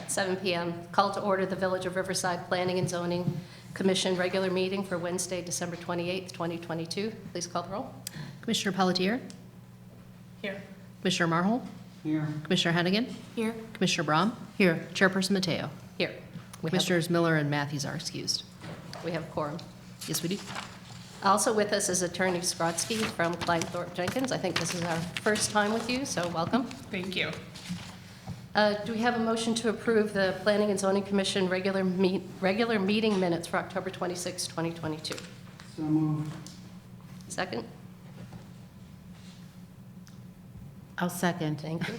7 p.m. Call to order the Village of Riverside Planning and Zoning Commission regular meeting for Wednesday, December 28th, 2022. Please call the roll. Commissioner Pelletier? Here. Commissioner Marhol? Here. Commissioner Hennigan? Here. Commissioner Braun? Here. Chairperson Mateo? Here. Commissioners Miller and Matthews are excused. We have a quorum. Yes, we do. Also with us is Attorney Skrotsky from Kleinthorpe Jenkins. I think this is our first time with you, so welcome. Thank you. Do we have a motion to approve the Planning and Zoning Commission regular meeting minutes for October 26, 2022? So moved. Second? I'll second. Thank you.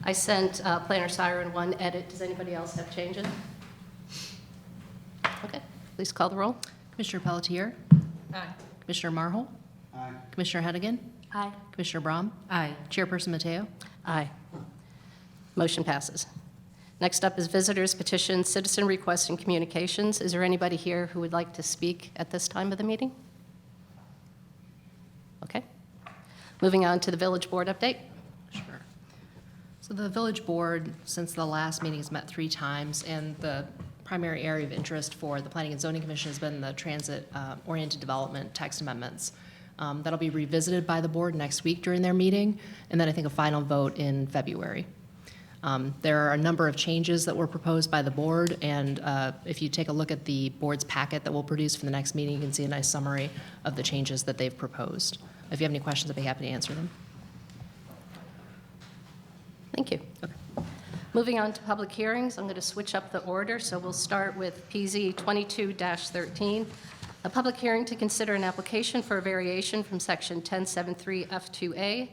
I sent Planner Siren one edit. Does anybody else have changes? Okay, please call the roll. Commissioner Pelletier? Aye. Commissioner Marhol? Aye. Commissioner Hennigan? Aye. Commissioner Braun? Aye. Chairperson Mateo? Aye. Motion passes. Next up is visitors, petitions, citizen requests, and communications. Is there anybody here who would like to speak at this time of the meeting? Okay. Moving on to the village board update. Sure. So the village board, since the last meeting, has met 3 times, and the primary area of interest for the Planning and Zoning Commission has been the transit-oriented development text amendments. That'll be revisited by the board next week during their meeting, and then I think a final vote in February. There are a number of changes that were proposed by the board, and if you take a look at the board's packet that we'll produce for the next meeting, you can see a nice summary of the changes that they've proposed. If you have any questions, I'd be happy to answer them. Thank you. Okay. Moving on to public hearings, I'm going to switch up the order, so we'll start with PZ 22-13, a public hearing to consider an application for a variation from Section 1073F2A,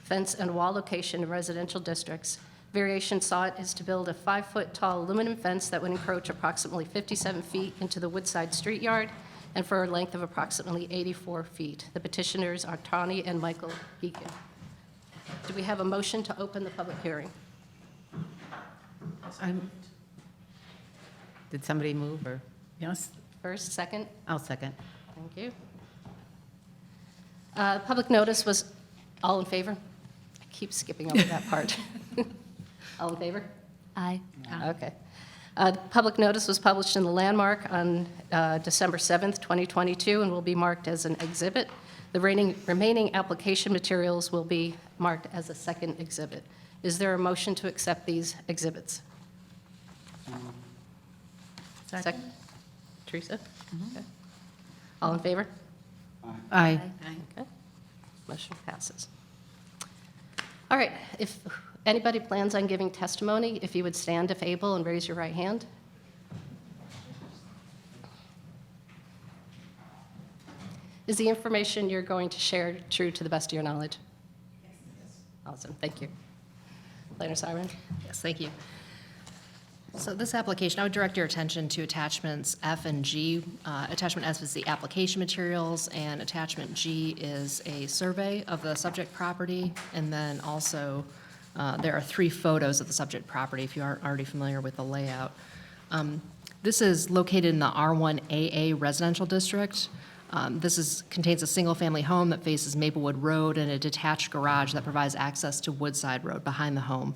fence and wall location in residential districts. Variation sought is to build a 5-foot-tall aluminum fence that would encroach approximately 57 feet into the Woodside Street Yard and for a length of approximately 84 feet. The petitioners are Tawny and Michael Beacon. Do we have a motion to open the public hearing? Did somebody move or? Yes. First, second? I'll second. Thank you. Public notice was, all in favor? I keep skipping over that part. All in favor? Aye. Okay. Public notice was published in the Landmark on December 7th, 2022, and will be marked as an exhibit. The remaining application materials will be marked as a second exhibit. Is there a motion to accept these exhibits? Second. Teresa? Okay. All in favor? Aye. Okay. Motion passes. All right, if anybody plans on giving testimony, if you would stand if able and raise your right hand. Is the information you're going to share true to the best of your knowledge? Yes. Awesome, thank you. Planner Siren? Yes, thank you. So this application, I would direct your attention to attachments F and G. Attachment F is the application materials, and attachment G is a survey of the subject property, and then also there are 3 photos of the subject property if you aren't already familiar with the layout. This is located in the R1AA residential district. This contains a single-family home that faces Maplewood Road and a detached garage that provides access to Woodside Road behind the home.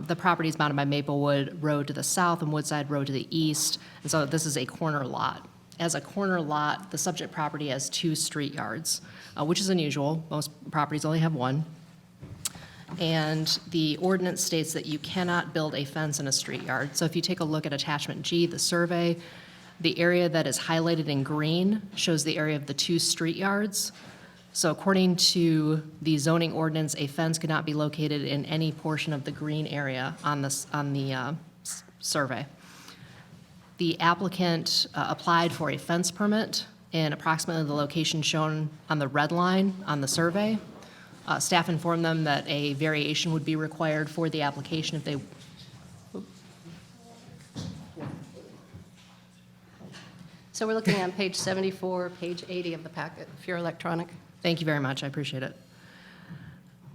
The property is bounded by Maplewood Road to the south and Woodside Road to the east, and so this is a corner lot. As a corner lot, the subject property has 2 street yards, which is unusual. Most properties only have 1. And the ordinance states that you cannot build a fence in a street yard. So if you take a look at attachment G, the survey, the area that is highlighted in green shows the area of the 2 street yards. So according to the zoning ordinance, a fence could not be located in any portion of the green area on the survey. The applicant applied for a fence permit in approximately the location shown on the red line on the survey. Staff informed them that a variation would be required for the application if they. So we're looking on page 74, page 80 of the packet, if you're electronic. Thank you very much, I appreciate it.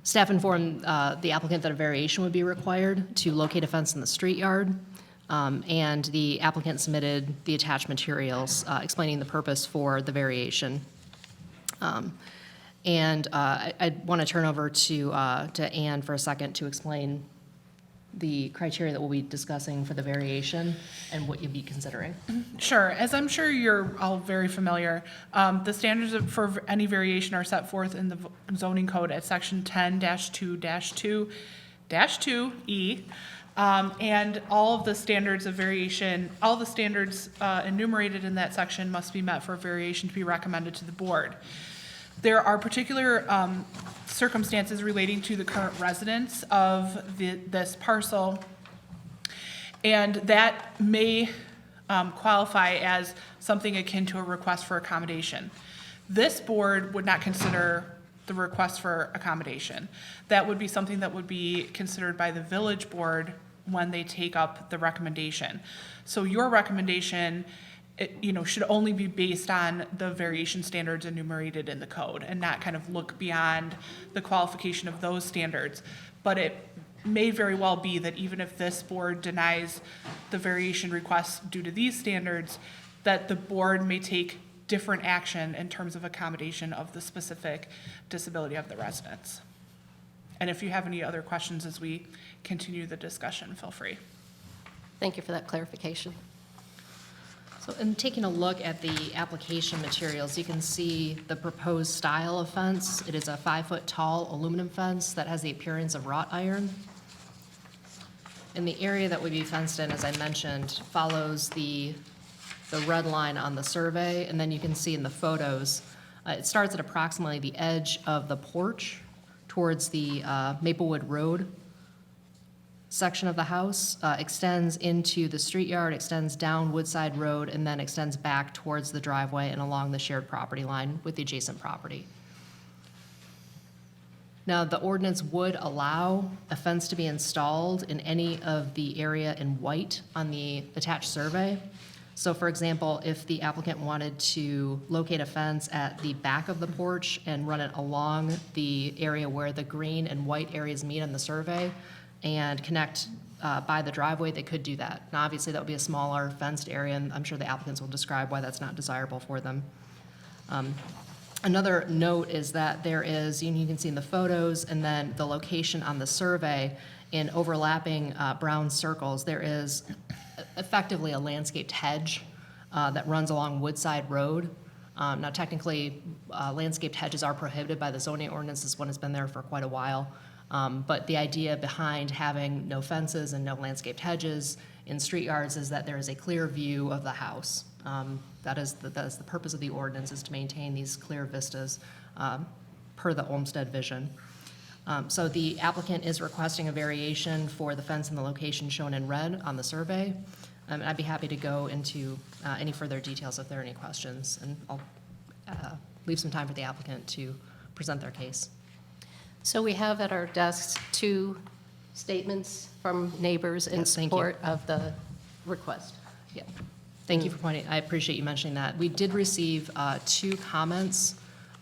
Staff informed the applicant that a variation would be required to locate a fence in the street yard, and the applicant submitted the attached materials explaining the purpose for the variation. I want to turn over to Ann for a second to explain the criteria that we'll be discussing for the variation and what you'll be considering. Sure. As I'm sure you're all very familiar, the standards for any variation are set forth in the zoning code at section 10-2-2-2E. And all of the standards of variation, all the standards enumerated in that section must be met for a variation to be recommended to the board. There are particular circumstances relating to the current residents of this parcel, and that may qualify as something akin to a request for accommodation. This board would not consider the request for accommodation. That would be something that would be considered by the village board when they take up the recommendation. So your recommendation, should only be based on the variation standards enumerated in the code and not kind of look beyond the qualification of those standards. But it may very well be that even if this board denies the variation request due to these standards, that the board may take different action in terms of accommodation of the specific disability of the residents. And if you have any other questions as we continue the discussion, feel free. Thank you for that clarification. So in taking a look at the application materials, you can see the proposed style of fence. It is a 5-foot tall aluminum fence that has the appearance of wrought iron. And the area that would be fenced in, as I mentioned, follows the red line on the survey, and then you can see in the photos, it starts at approximately the edge of the porch towards the Maplewood Road section of the house, extends into the street yard, extends down Woodside Road, and then extends back towards the driveway and along the shared property line with the adjacent property. Now, the ordinance would allow a fence to be installed in any of the area in white on the attached survey. So for example, if the applicant wanted to locate a fence at the back of the porch and run it along the area where the green and white areas meet on the survey and connect by the driveway, they could do that. Now, obviously, that would be a smaller fenced area, and I'm sure the applicants will describe why that's not desirable for them. Another note is that there is, and you can see in the photos, and then the location on the survey in overlapping brown circles, there is effectively a landscaped hedge that runs along Woodside Road. Now, technically, landscaped hedges are prohibited by the zoning ordinance. This one has been there for quite a while. But the idea behind having no fences and no landscaped hedges in street yards is that there is a clear view of the house. That is the purpose of the ordinance, is to maintain these clear vistas per the Olmsted vision. So the applicant is requesting a variation for the fence in the location shown in red on the survey. I'd be happy to go into any further details if there are any questions, and I'll leave some time for the applicant to present their case. So we have at our desks 2 statements from neighbors in Yes, thank you. support of the request. Yeah. Thank you for pointing, I appreciate you mentioning that. We did receive 2 comments,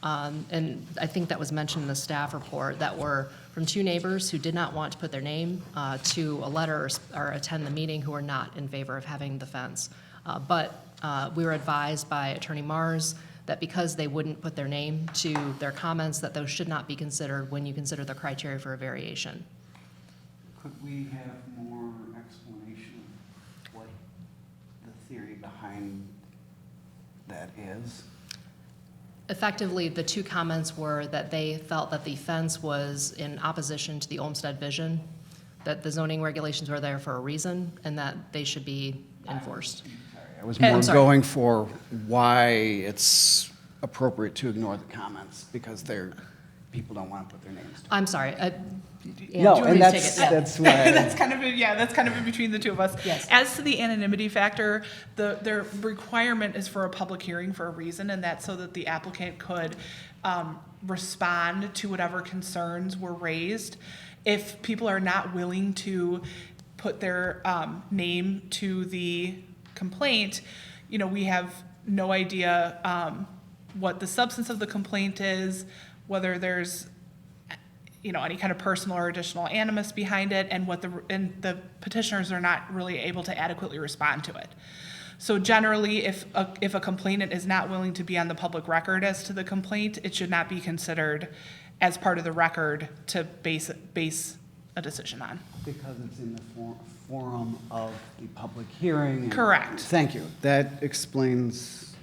and I think that was mentioned in the staff report, that were from 2 neighbors who did not want to put their name to a letter or attend the meeting, who are not in favor of having the fence. But we were advised by Attorney Mars that because they wouldn't put their name to their comments, that those should not be considered when you consider the criteria for a variation. Could we have more explanation of what the theory behind that is? Effectively, the 2 comments were that they felt that the fence was in opposition to the Olmsted vision, that the zoning regulations were there for a reason, and that they should be enforced. I was I'm more sorry. going for why it's appropriate to ignore the comments, because people don't want to put their names to it. I'm sorry. No, do you want me and to take it? that's why. That's kind of in between the 2 of us. Yes. As to the anonymity factor, the requirement is for a public hearing for a reason, and that's so that the applicant could respond to whatever concerns were raised. If people are not willing to put their name to the complaint, we have no idea what the substance of the complaint is, whether there's any kind of personal or additional animus behind it, and the petitioners are not really able to adequately respond to it. So generally, if a complainant is not willing to be on the public record as to the complaint, it should not be considered as part of the record to base a decision on. Because it's in the forum of the public hearing. and- Correct. Thank you. That explains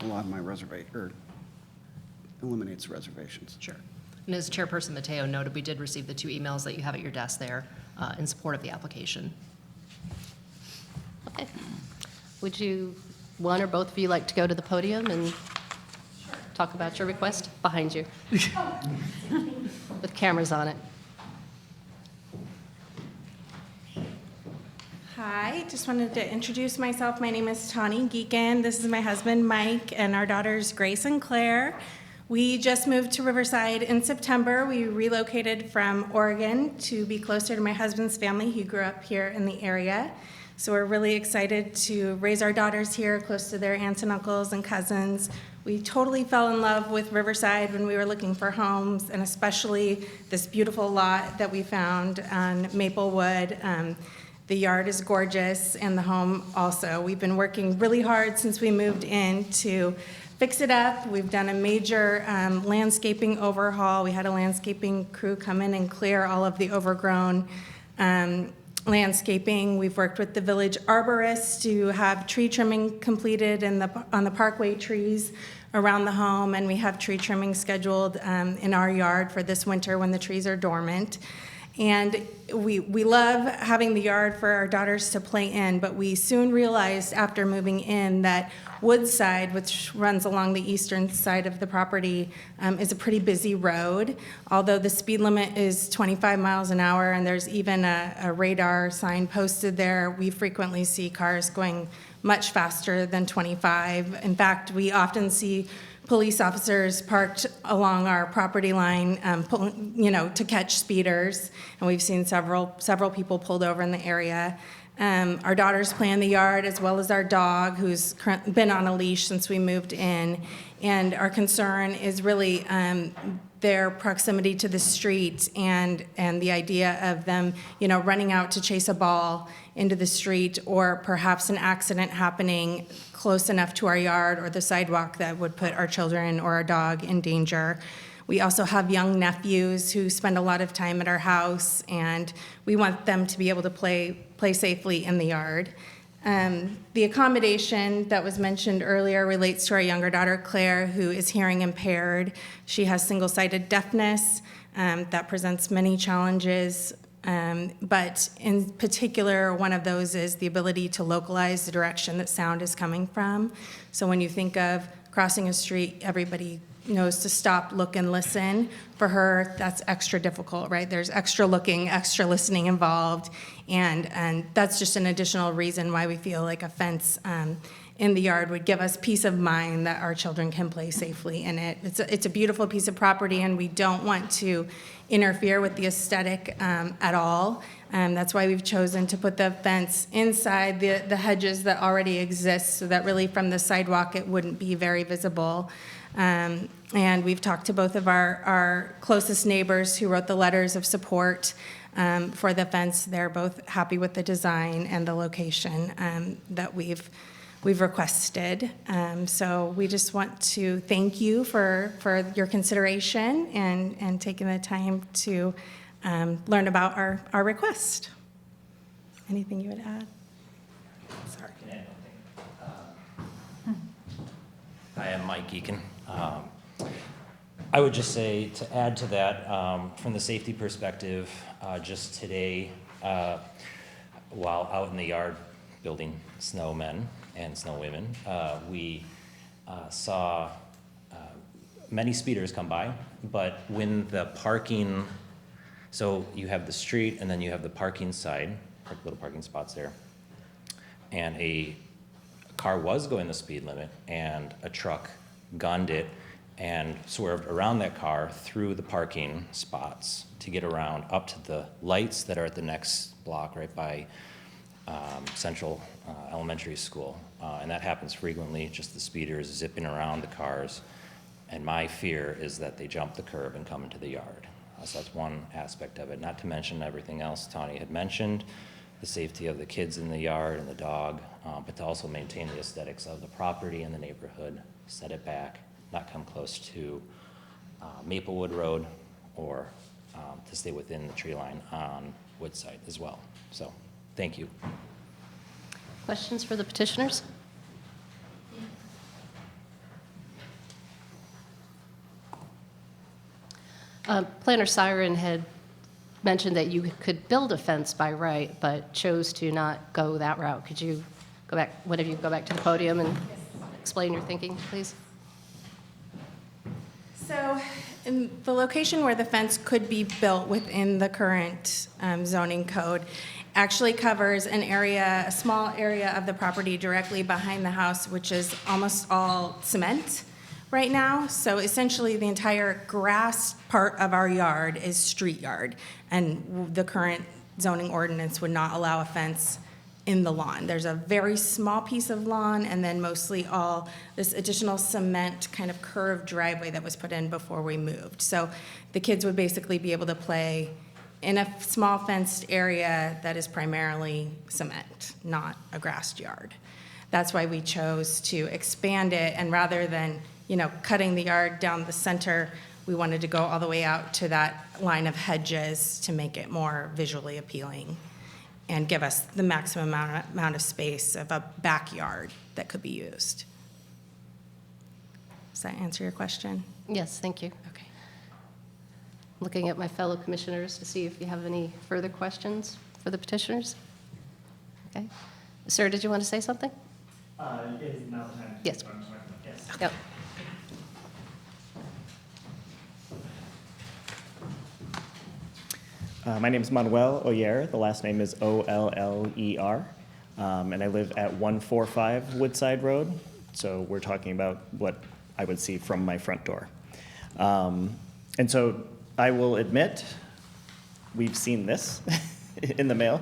a lot of my or eliminates reservations. Sure. And as Chairperson Mateo noted, we did receive the 2 emails that you have at your desk there in support of the application. Okay. Would you, one or both of you, like to go to the podium and talk about your request? Behind you. With cameras on it. Hi, just wanted to introduce myself. My name is Tawny Geekin. This is my husband, Mike, and our daughters, Grace and Claire. We just moved to Riverside in September. We relocated from Oregon to be closer to my husband's family. He grew up here in the area. So we're really excited to raise our daughters here, close to their aunts and uncles and cousins. We totally fell in love with Riverside when we were looking for homes, and especially this beautiful lot that we found on Maplewood. The yard is gorgeous, and the home also. We've been working really hard since we moved in to fix it up. We've done a major landscaping overhaul. We had a landscaping crew come in and clear all of the overgrown landscaping. We've worked with the village arborist to have tree trimming completed on the parkway trees around the home, and we have tree trimming scheduled in our yard for this winter when the trees are dormant. And we love having the yard for our daughters to play in, but we soon realized after moving in that Woodside, which runs along the eastern side of the property, is a pretty busy road. Although the speed limit is 25 miles an hour and there's even a radar sign posted there, we frequently see cars going much faster than 25. In fact, we often see police officers parked along our property line, to catch speeders, and we've seen several people pulled over in the area. Our daughters play in the yard, as well as our dog, who's been on a leash since we moved in, and our concern is really their proximity to the street and the idea of them, running out to chase a ball into the street, or perhaps an accident happening close enough to our yard or the sidewalk that would put our children or our dog in danger. We also have young nephews who spend a lot of time at our house, and we want them to be able to play safely in the yard. The accommodation that was mentioned earlier relates to our younger daughter, Claire, who is hearing impaired. She has single-sided deafness that presents many challenges, but in particular, one of those is the ability to localize the direction that sound is coming from. So when you think of crossing a street, everybody knows to stop, look, and listen. For her, that's extra difficult, right? There's extra looking, extra listening involved, and that's just an additional reason why we feel like a fence in the yard would give us peace of mind that our children can play safely in it. It's a beautiful piece of property, and we don't want to interfere with the aesthetic at all. That's why we've chosen to put the fence inside the hedges that already exist, so that really from the sidewalk it wouldn't be very visible. And we've talked to both of our closest neighbors who wrote the letters of support for the fence. They're both happy with the design and the location that we've requested. So we just want to thank you for your consideration and taking the time to learn about our request. Anything you would add? Sorry. Hi, I'm Mike Geekin. I would just say, to add to that, from the safety perspective, just today, while out in the yard building snowmen and snowwomen, we saw many speeders come by, but when the parking, so you have the street and then you have the parking side, little parking spots there, and a car was going the speed limit, and a truck gunned it and swerved around that car through the parking spots to get around up to the lights that are at the next block right by Central Elementary School. And that happens frequently, just the speeders zipping around the cars. And my fear is that they jump the curb and come into the yard. So that's one aspect of it, not to mention everything else Tawny had mentioned, the safety of the kids in the yard and the dog, but to also maintain the aesthetics of the property and the neighborhood, set it back, not come close to Maplewood Road or to stay within the tree line on Woodside as well. So, thank you. Questions for the petitioners? Planner Siren had mentioned that you could build a fence by right, but chose to not go that route. Could you go back, one of you go back to the podium and explain your thinking, please? So, in the location where the fence could be built within the current zoning code actually covers an area, a small area of the property directly behind the house, which is almost all cement right now. So essentially, the entire grass part of our yard is street yard, and the current zoning ordinance would not allow a fence in the lawn. There's a very small piece of lawn, and then mostly all this additional cement kind of curved driveway that was put in before we moved. So the kids would basically be able to play in a small fenced area that is primarily cement, not a grassed yard. That's why we chose to expand it, and rather than, cutting the yard down the center, we wanted to go all the way out to that line of hedges to make it more visually appealing and give us the maximum amount of space of a backyard that could be used. Does that answer your question? Yes, thank you. Okay. Looking at my fellow commissioners to see if you have any further questions for the petitioners. Okay. Sir, did you want to say something? Is now the time to Yes. speak what I'm talking about? Yes. Yep. My name is Manuel Oyer. The last name is Oller. And I live at 145 Woodside Road. So we're talking about what I would see from my front door. And so I will admit, we've seen this in the mail.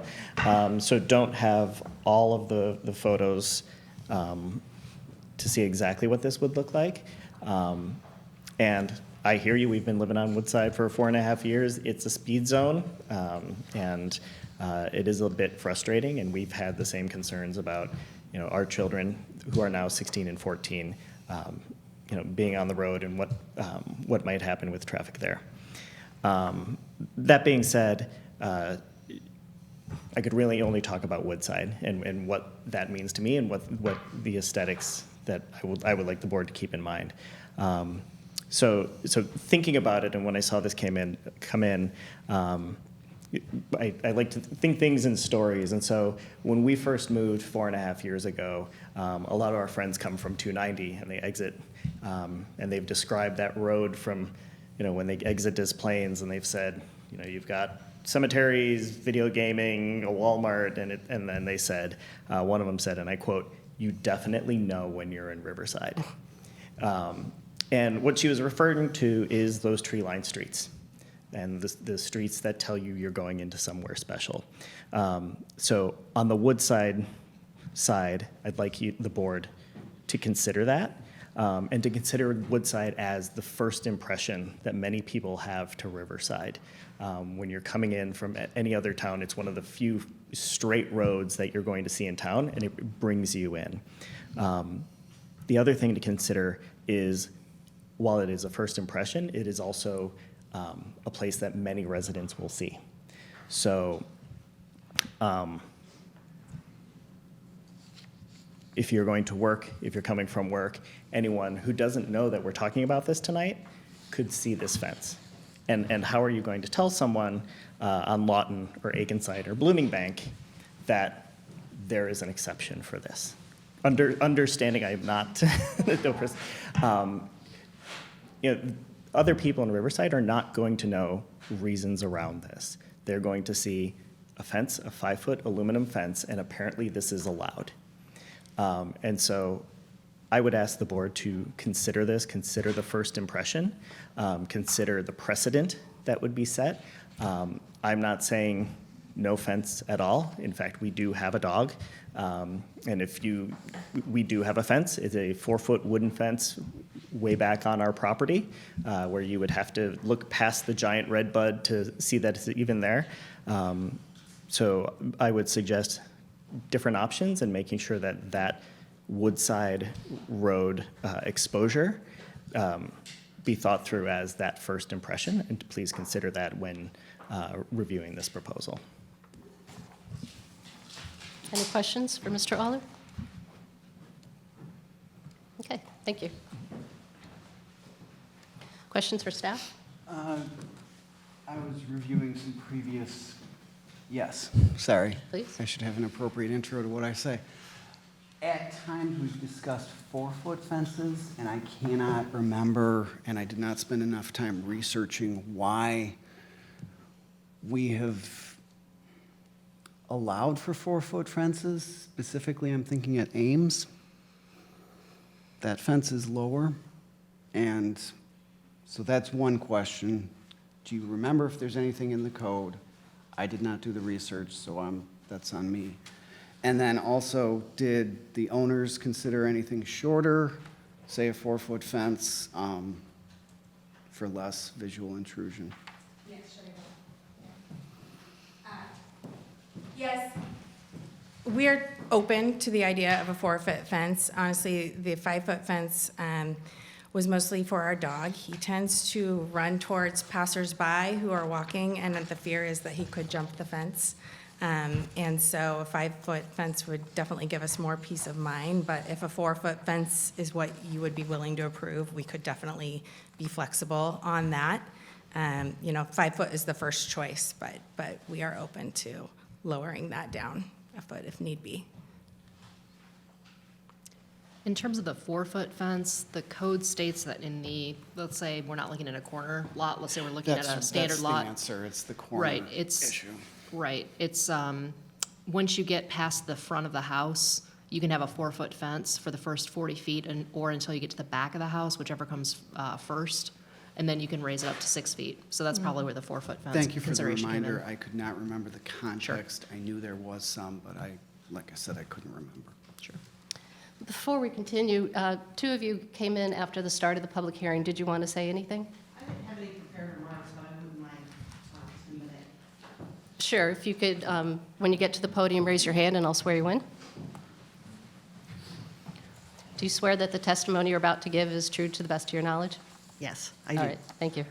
So don't have all of the photos to see exactly what this would look like. And I hear you, we've been living on Woodside for 4.5 years. It's a speed zone, and it is a bit frustrating, and we've had the same concerns about, our children who are now 16 and 14, being on the road and what might happen with traffic there. That being said, I could really only talk about Woodside and what that means to me and what the aesthetics that I would like the board to keep in mind. So thinking about it, and when I saw this come in, I like to think things in stories. And so when we first moved 4.5 years ago, a lot of our friends come from 290 and they exit, and they've described that road from, when they exit Des Plaines, and they've said, you've got cemeteries, video gaming, a Walmart, and then they said, one of them said, and I quote, "You definitely know when you're in Riverside." And what she was referring to is those tree-lined streets and the streets that tell you you're going into somewhere special. So on the Woodside side, I'd like the board to consider that and to consider Woodside as the first impression that many people have to Riverside. When you're coming in from any other town, it's one of the few straight roads that you're going to see in town, and it brings you in. The other thing to consider is, while it is a first impression, it is also a place that many residents will see. So if you're going to work, if you're coming from work, anyone who doesn't know that we're talking about this tonight could see this fence. And how are you going to tell someone on Lawton or Akenside or Bloomingbank that there is an exception for this? Understanding I am not no person. Other people in Riverside are not going to know reasons around this. They're going to see a fence, a 5-foot aluminum fence, and apparently this is allowed. And so I would ask the board to consider this, consider the first impression, consider the precedent that would be set. I'm not saying no fence at all. In fact, we do have a dog. And we do have a fence. It's a 4-foot wooden fence way back on our property, where you would have to look past the giant red bud to see that it's even there. So I would suggest different options and making sure that Woodside Road exposure be thought through as that first impression, and please consider that when reviewing this proposal. Any questions for Mr. Aller? Okay, thank you. Questions for staff? I was reviewing some previous, yes, sorry. Please. I should have an appropriate intro to what I say. At times, we've discussed 4-foot fences, and I cannot remember, and I did not spend enough time researching why we have allowed for 4-foot fences. Specifically, I'm thinking at Ames. That fence is lower, and so that's one question. Do you remember if there's anything in the code? I did not do the research, so that's on me. And then also, did the owners consider anything shorter, say a 4-foot fence, for less visual intrusion? Yes. We're open to the idea of a 4-foot fence. Honestly, the 5-foot fence was mostly for our dog. He tends to run towards passersby who are walking, and the fear is that he could jump the fence. And so a 5-foot fence would definitely give us more peace of mind, but if a 4-foot fence is what you would be willing to approve, we could definitely be flexible on that. 5 foot is the first choice, but we are open to lowering that down a foot if need be. In terms of the 4-foot fence, the code states that in the, let's say, we're not looking at a corner lot, let's say we're looking at a standard lot. That's the answer, it's the corner Right, it's, issue. right, it's, once you get past the front of the house, you can have a 4-foot fence for the first 40 feet or until you get to the back of the house, whichever comes first, and then you can raise it up to 6 feet. So that's probably where the 4-foot fence Thank you for the consideration came in. reminder. I could not remember the context. I knew there was some, but like I said, I couldn't remember. Sure. Before we continue, 2 of you came in after the start of the public hearing. Did you want to say anything? I didn't have any prepared remarks, but I wouldn't mind speaking to that. Sure, if you could, when you get to the podium, raise your hand and I'll swear you in. Do you swear that the testimony you're about to give is true to the best of your knowledge? Yes, I All do. right, thank you.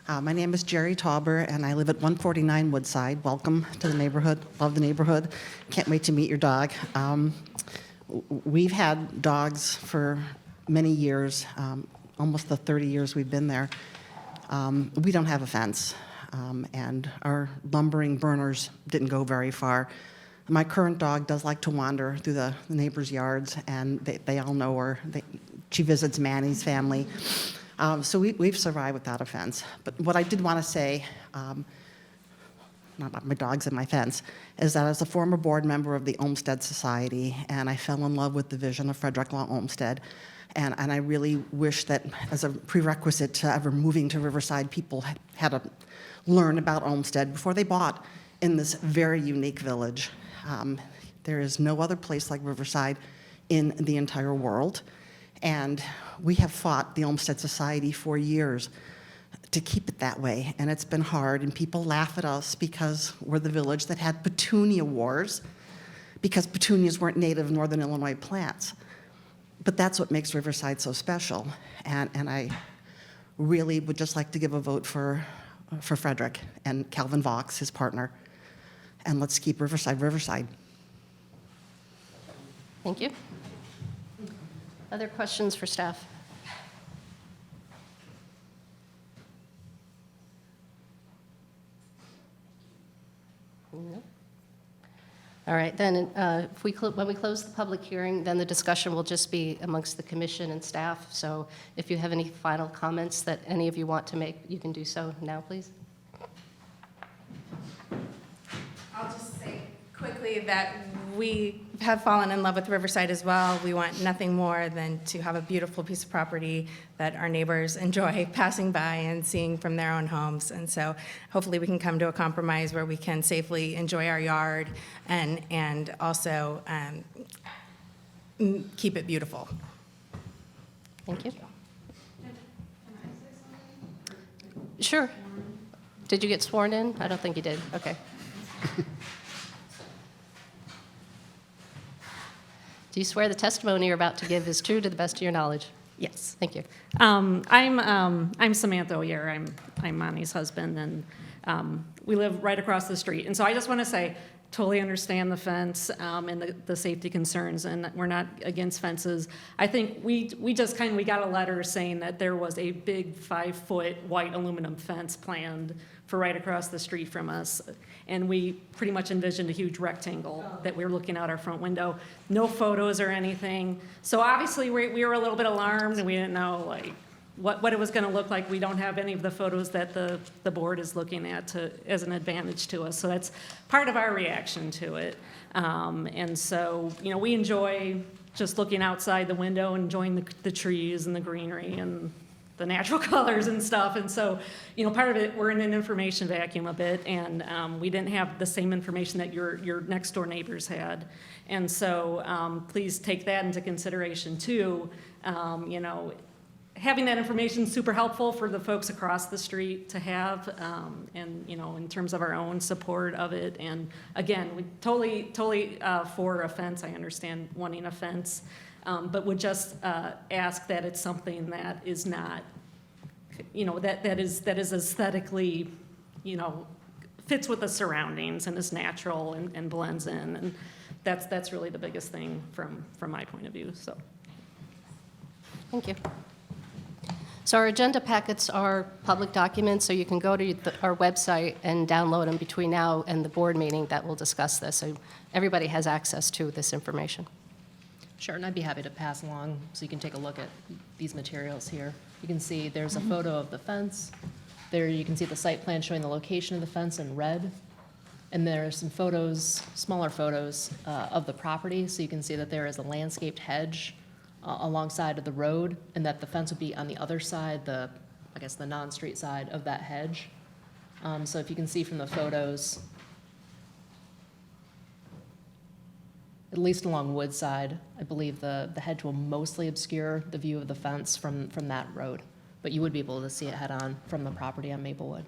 My name is Jerry Tauber, and I live at 149 Woodside. Welcome to the neighborhood. Love the neighborhood. Can't wait to meet your dog. We've had dogs for many years, almost the 30 years we've been there. We don't have a fence, and our lumbering burners didn't go very far. My current dog does like to wander through the neighbors' yards, and they all know her. She visits Manny's family. So we've survived without a fence. But what I did want to say, not about my dogs and my fence, is that as a former board member of the Olmsted Society, and I fell in love with the vision of Frederick Law Olmsted, and I really wish that as a prerequisite to ever moving to Riverside, people had to learn about Olmsted before they bought in this very unique village. There is no other place like Riverside in the entire world. And we have fought the Olmsted Society for years to keep it that way, and it's been hard, and people laugh at us because we're the village that had petunia wars, because petunias weren't native Northern Illinois plants. But that's what makes Riverside so special, and I really would just like to give a vote for Frederick and Calvin Vox, his partner, and let's keep Riverside, Riverside. Thank you. Other questions for staff? No? All right, then, when we close the public hearing, then the discussion will just be amongst the commission and staff. So if you have any final comments that any of you want to make, you can do so now, please. I'll just say quickly that we have fallen in love with Riverside as well. We want nothing more than to have a beautiful piece of property that our neighbors enjoy passing by and seeing from their own homes. And so hopefully we can come to a compromise where we can safely enjoy our yard and also keep it beautiful. Thank you. Sure. Did you get sworn in? I don't think you did. Okay. Do you swear the testimony you're about to give is true to the best of your knowledge? Yes. Thank you. I'm Samantha O'Year. I'm Monty's husband, and we live right across the street. And so I just want to say, totally understand the fence and the safety concerns, and we're not against fences. I think we got a letter saying that there was a big 5-foot white aluminum fence planned for right across the street from us, and we pretty much envisioned a huge rectangle that we were looking out our front window. No photos or anything. So obviously we were a little bit alarmed, and we didn't know like what it was going to look like. We don't have any of the photos that the board is looking at as an advantage to us. So that's part of our reaction to it. And so, we enjoy just looking outside the window and enjoying the trees and the greenery and the natural colors and stuff. And so, part of it, we're in an information vacuum a bit, and we didn't have the same information that your next door neighbors had. And so please take that into consideration too. Having that information is super helpful for the folks across the street to have, and, in terms of our own support of it. And again, we totally for a fence. I understand wanting a fence, but would just ask that it's something that is not, that is aesthetically, fits with the surroundings and is natural and blends in. And that's really the biggest thing from my point of view. So, Thank you. So our agenda packets are public documents, so you can go to our website and download them between now and the board meeting that will discuss this. So everybody has access to this information. Sure, and I'd be happy to pass along so you can take a look at these materials here. You can see there's a photo of the fence. There you can see the site plan showing the location of the fence in red. And there are some photos, smaller photos of the property. So you can see that there is a landscaped hedge alongside of the road, and that the fence would be on the other side, the non-street side of that hedge. So if you can see from the photos, at least along Woodside, I believe the hedge will mostly obscure the view of the fence from that road, but you would be able to see it head-on from the property on Maplewood.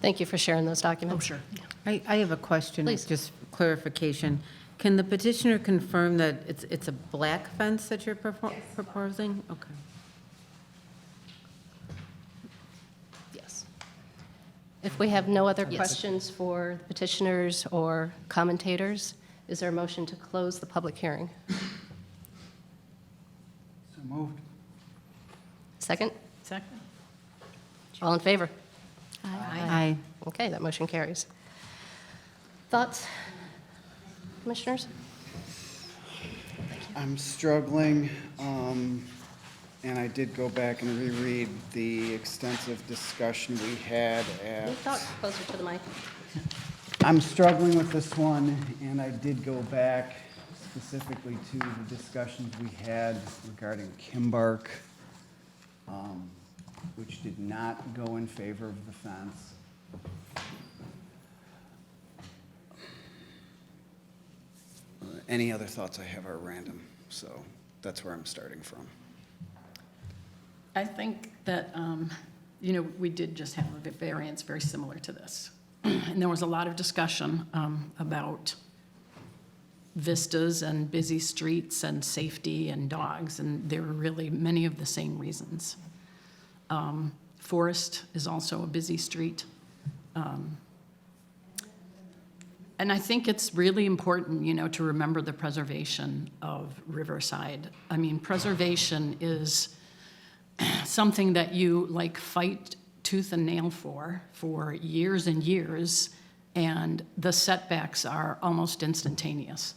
Thank you for sharing those documents. Oh, sure. I have a question, Please. just clarification. Can the petitioner confirm that it's a black fence that you're proposing? Okay. Yes. If we have no other questions for petitioners or commentators, is there a motion to close the public hearing? So moved. Second? Second? All in favor? Aye. Okay, that motion carries. Thoughts, commissioners? I'm struggling, and I did go back and reread the extensive discussion we had Can you talk closer to the mic? I'm struggling with this one, and I did go back specifically to the discussions we had regarding Kimbark, which did not go in favor of the fence. Any other thoughts I have are random, so that's where I'm starting from. I think that, we did just have a variance very similar to this. And there was a lot of discussion about vistas and busy streets and safety and dogs, and there were really many of the same reasons. Forest is also a busy street. And I think it's really important, to remember the preservation of Riverside. I mean, preservation is something that you fight tooth and nail for years and years, and the setbacks are almost instantaneous.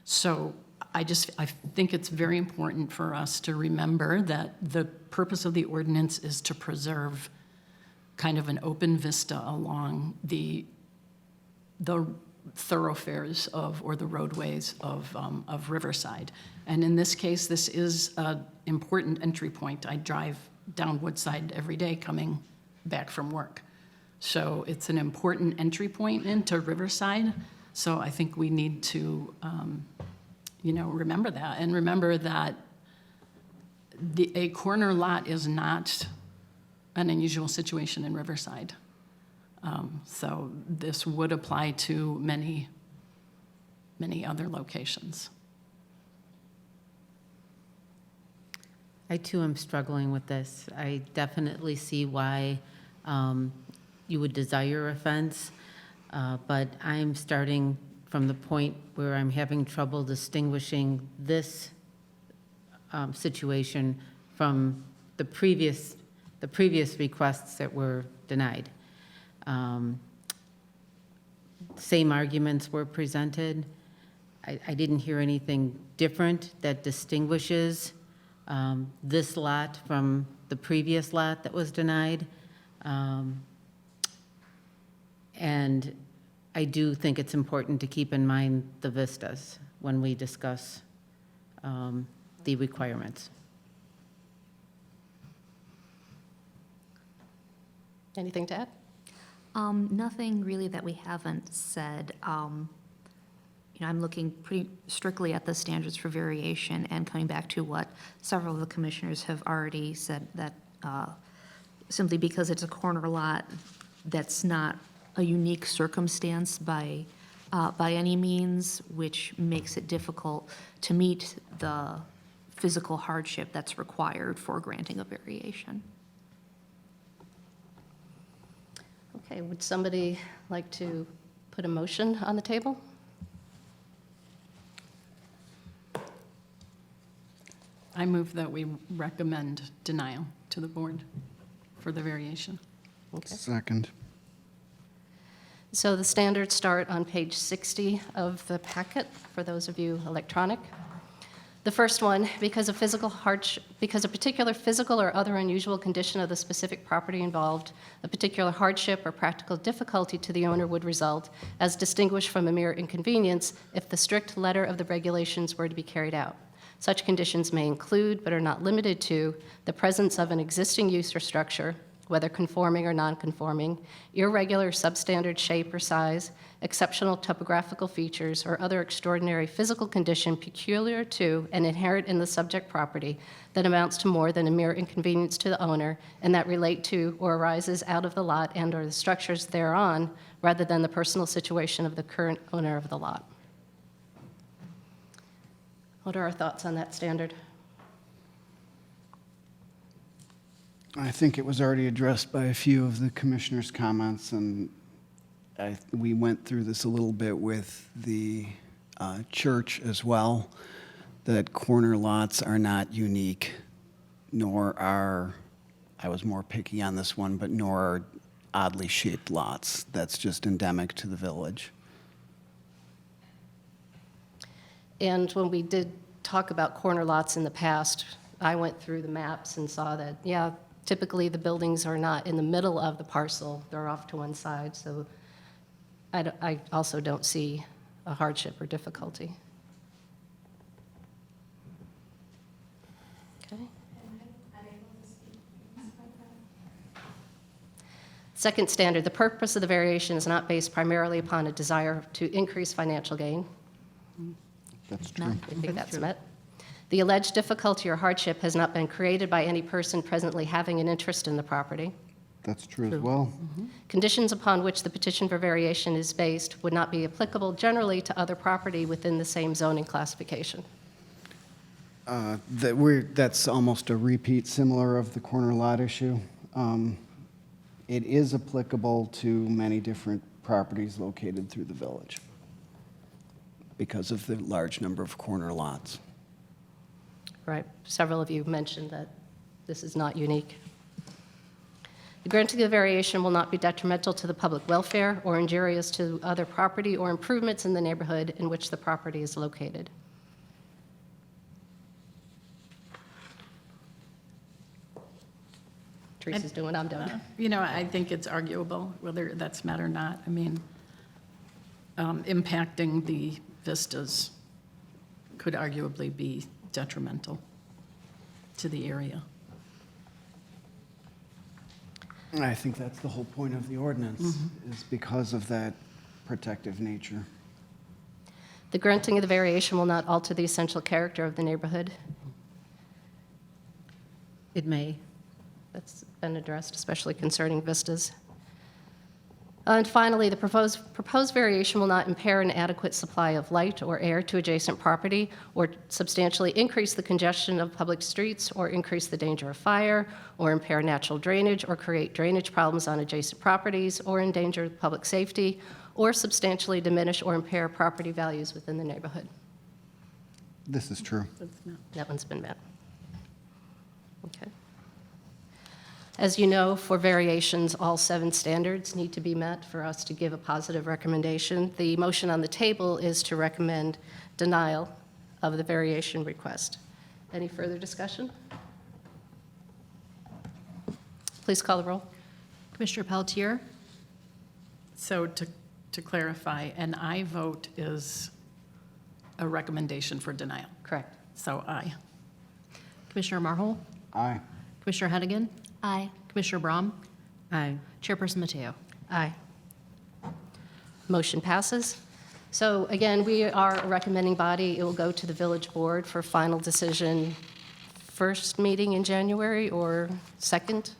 So I think it's very important for us to remember that the purpose of the ordinance is to preserve kind of an open vista along the thoroughfares or the roadways of Riverside. And in this case, this is an important entry point. I drive down Woodside every day coming back from work. So it's an important entry point into Riverside. So I think we need to, remember that, and remember that a corner lot is not an unusual situation in Riverside. So this would apply to many, many other locations. I too am struggling with this. I definitely see why you would desire a fence, but I'm starting from the point where I'm having trouble distinguishing this situation from the previous requests that were denied. Same arguments were presented. I didn't hear anything different that distinguishes this lot from the previous lot that was denied. And I do think it's important to keep in mind the vistas when we discuss the requirements. Anything to add? Nothing really that we haven't said. I'm looking pretty strictly at the standards for variation and coming back to what several of the commissioners have already said, that simply because it's a corner lot, that's not a unique circumstance by any means, which makes it difficult to meet the physical hardship that's required for granting a variation. Okay, would somebody like to put a motion on the table? I move that we recommend denial to the board for the variation. Okay. Second. So the standards start on page 60 of the packet, for those of you electronic. The first one, because a particular physical or other unusual condition of the specific property involved, a particular hardship or practical difficulty to the owner would result, as distinguished from a mere inconvenience if the strict letter of the regulations were to be carried out. Such conditions may include, but are not limited to, the presence of an existing use or structure, whether conforming or non-conforming, irregular substandard shape or size, exceptional topographical features, or other extraordinary physical condition peculiar to and inherent in the subject property that amounts to more than a mere inconvenience to the owner and that relate to or arises out of the lot and/or the structures thereon, rather than the personal situation of the current owner of the lot. What are our thoughts on that standard? I think it was already addressed by a few of the commissioners' comments, and we went through this a little bit with the church as well, that corner lots are not unique, nor are, I was more picky on this one, but nor are oddly shaped lots. That's just endemic to the village. And when we did talk about corner lots in the past, I went through the maps and saw that, yeah, typically the buildings are not in the middle of the parcel, they're off to one side, so I also don't see a hardship or difficulty. Okay. Second standard, the purpose of the variation is not based primarily upon a desire to increase financial gain. That's true. I think that's met. The alleged difficulty or hardship has not been created by any person presently having an interest in the property. That's true as well. Conditions upon which the petition for variation is based would not be applicable generally to other property within the same zoning classification. That's almost a repeat similar of the corner lot issue. It is applicable to many different properties located through the village because of the large number of corner lots. Right, several of you mentioned that this is not unique. The granting of variation will not be detrimental to the public welfare or injurious to other property or improvements in the neighborhood in which the property is located. Teresa's doing, I'm doing. I think it's arguable whether that's met or not. I mean, impacting the vistas could arguably be detrimental to the area. I think that's the whole point of the ordinance, is because of that protective nature. The granting of the variation will not alter the essential character of the neighborhood. It may. That's been addressed, especially concerning vistas. And finally, the proposed variation will not impair an adequate supply of light or air to adjacent property or substantially increase the congestion of public streets or increase the danger of fire or impair natural drainage or create drainage problems on adjacent properties or endanger public safety or substantially diminish or impair property values within the neighborhood. This is true. That one's been met. Okay. As you know, for variations, all 7 standards need to be met for us to give a positive recommendation. The motion on the table is to recommend denial of the variation request. Any further discussion? Please call the roll. Commissioner Pelletier, So to clarify, an aye vote is a recommendation for denial. Correct. So aye. Commissioner Marhol, Aye. Commissioner Hennigan, Aye. Commissioner Braun, Aye. Chairperson Mateo. Aye. Motion passes. So again, we are a recommending body. It will go to the village board for final decision, first meeting in January or second?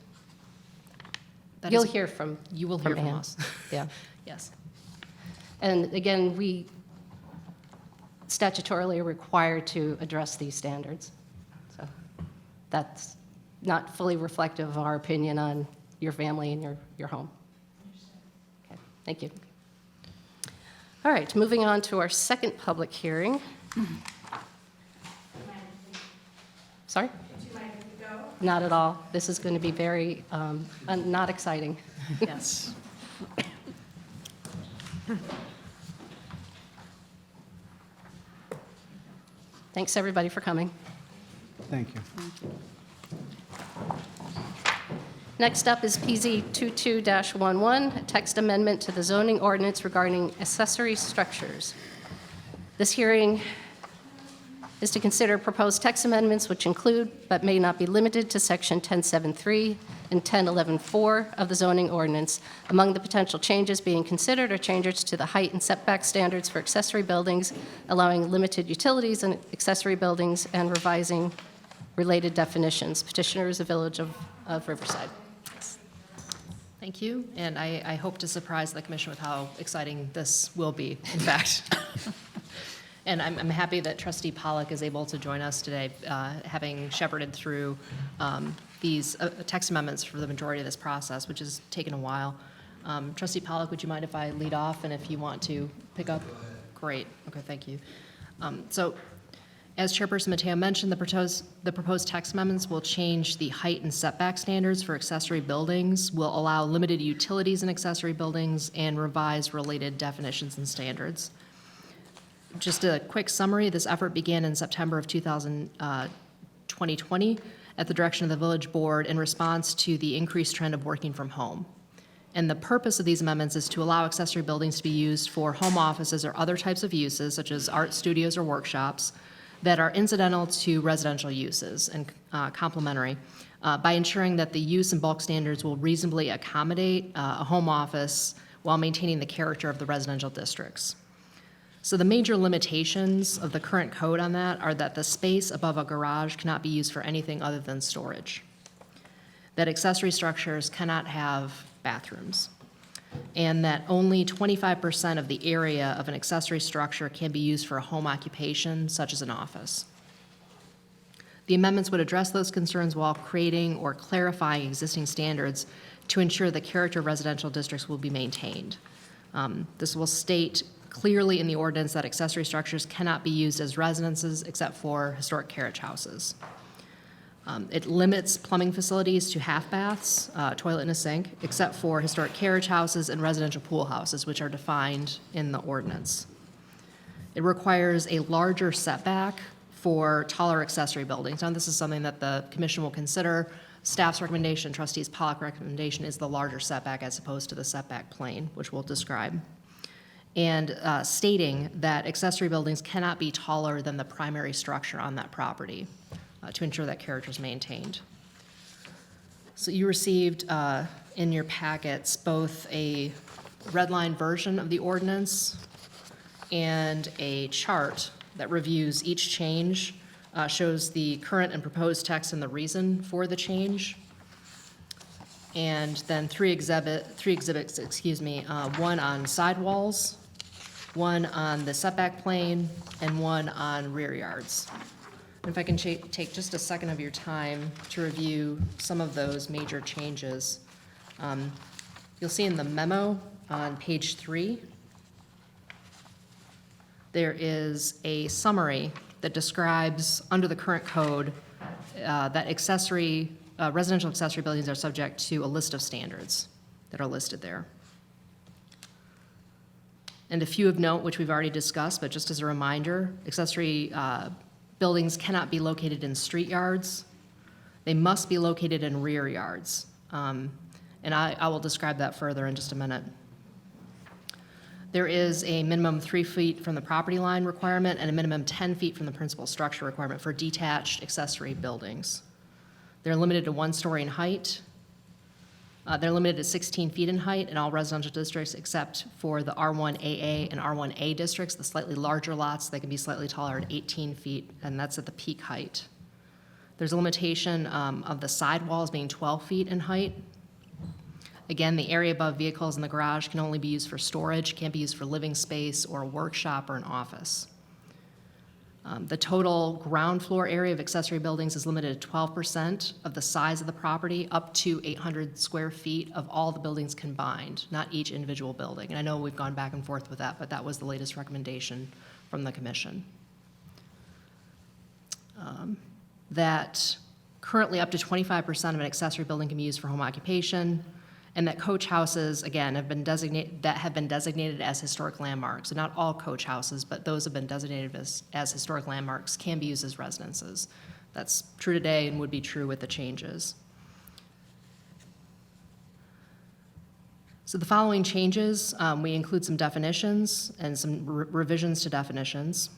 That You'll is- hear from You will hear from Ann. us. Yeah. Yes. And again, we statutorily are required to address these standards. So that's not fully reflective of our opinion on your family and your home. Okay, thank you. All right, moving on to our second public hearing. Sorry? Not at all. This is going to be very not exciting. Yes. Thanks, everybody, for coming. Thank you. Next up is PZ 22-11, a text amendment to the zoning ordinance regarding accessory structures. This hearing is to consider proposed text amendments which include, but may not be limited to, Section 10.7.3 and 10.11.4 of the zoning ordinance. Among the potential changes being considered are changes to the height and setback standards for accessory buildings, allowing limited utilities in accessory buildings, and revising related definitions. Petitioner is the Village of Riverside. Thank you, and I hope to surprise the commission with how exciting this will be, in fact. And I'm happy that Trustee Pollock is able to join us today, having shepherded through these text amendments for the majority of this process, which has taken a while. Trustee Pollock, would you mind if I lead off, and if you want to pick up? Great, okay, thank you. So, as Chairperson Mateo mentioned, the proposed text amendments will change the height and setback standards for accessory buildings, will allow limited utilities in accessory buildings, and revise related definitions and standards. Just a quick summary, this effort began in September of 2020 at the direction of the village board in response to the increased trend of working from home. And the purpose of these amendments is to allow accessory buildings to be used for home offices or other types of uses, such as art studios or workshops, that are incidental to residential uses and complementary, by ensuring that the use and bulk standards will reasonably accommodate a home office while maintaining the character of the residential districts. So the major limitations of the current code on that are that the space above a garage cannot be used for anything other than storage, that accessory structures cannot have bathrooms, and that only 25% of the area of an accessory structure can be used for a home occupation, such as an office. The amendments would address those concerns while creating or clarifying existing standards to ensure the character of residential districts will be maintained. This will state clearly in the ordinance that accessory structures cannot be used as residences except for historic carriage houses. It limits plumbing facilities to half baths, toilet and a sink, except for historic carriage houses and residential pool houses, which are defined in the ordinance. It requires a larger setback for taller accessory buildings. Now, this is something that the commission will consider. Staff's recommendation, trustees Pollock recommendation, is the larger setback as opposed to the setback plane, which we'll describe. And stating that accessory buildings cannot be taller than the primary structure on that property to ensure that character is maintained. So you received in your packets both a red line version of the ordinance and a chart that reviews each change, shows the current and proposed text and the reason for the change. and then three exhibits, one on sidewalls, one on the setback plane, and one on rear yards. And if I can take just a second of your time to review some of those major changes. You'll see in the memo on page 3, there is a summary that describes, under the current code, that residential accessory buildings are subject to a list of standards that are listed there. And a few of note, which we've already discussed, but just as a reminder, accessory buildings cannot be located in street yards. They must be located in rear yards. And I will describe that further in just a minute. There is a minimum 3 feet from the property line requirement and a minimum 10 feet from the principal structure requirement for detached accessory buildings. They're limited to 1 story in height. They're limited to 16 feet in height in all residential districts except for the R1AA and R1A districts, the slightly larger lots. They can be slightly taller at 18 feet, and that's at the peak height. There's a limitation of the sidewalls being 12 feet in height. Again, the area above vehicles in the garage can only be used for storage, can't be used for living space or a workshop or an office. The total ground floor area of accessory buildings is limited to 12% of the size of the property, up to 800 square feet of all the buildings combined, not each individual building. And I know we've gone back and forth with that, but that was the latest recommendation from the commission. That currently up to 25% of an accessory building can be used for home occupation, and that coach houses, again, have been designated as historic landmarks. So not all coach houses, but those have been designated as historic landmarks can be used as residences. That's true today and would be true with the changes. So the following changes, we include some definitions and some revisions to definitions.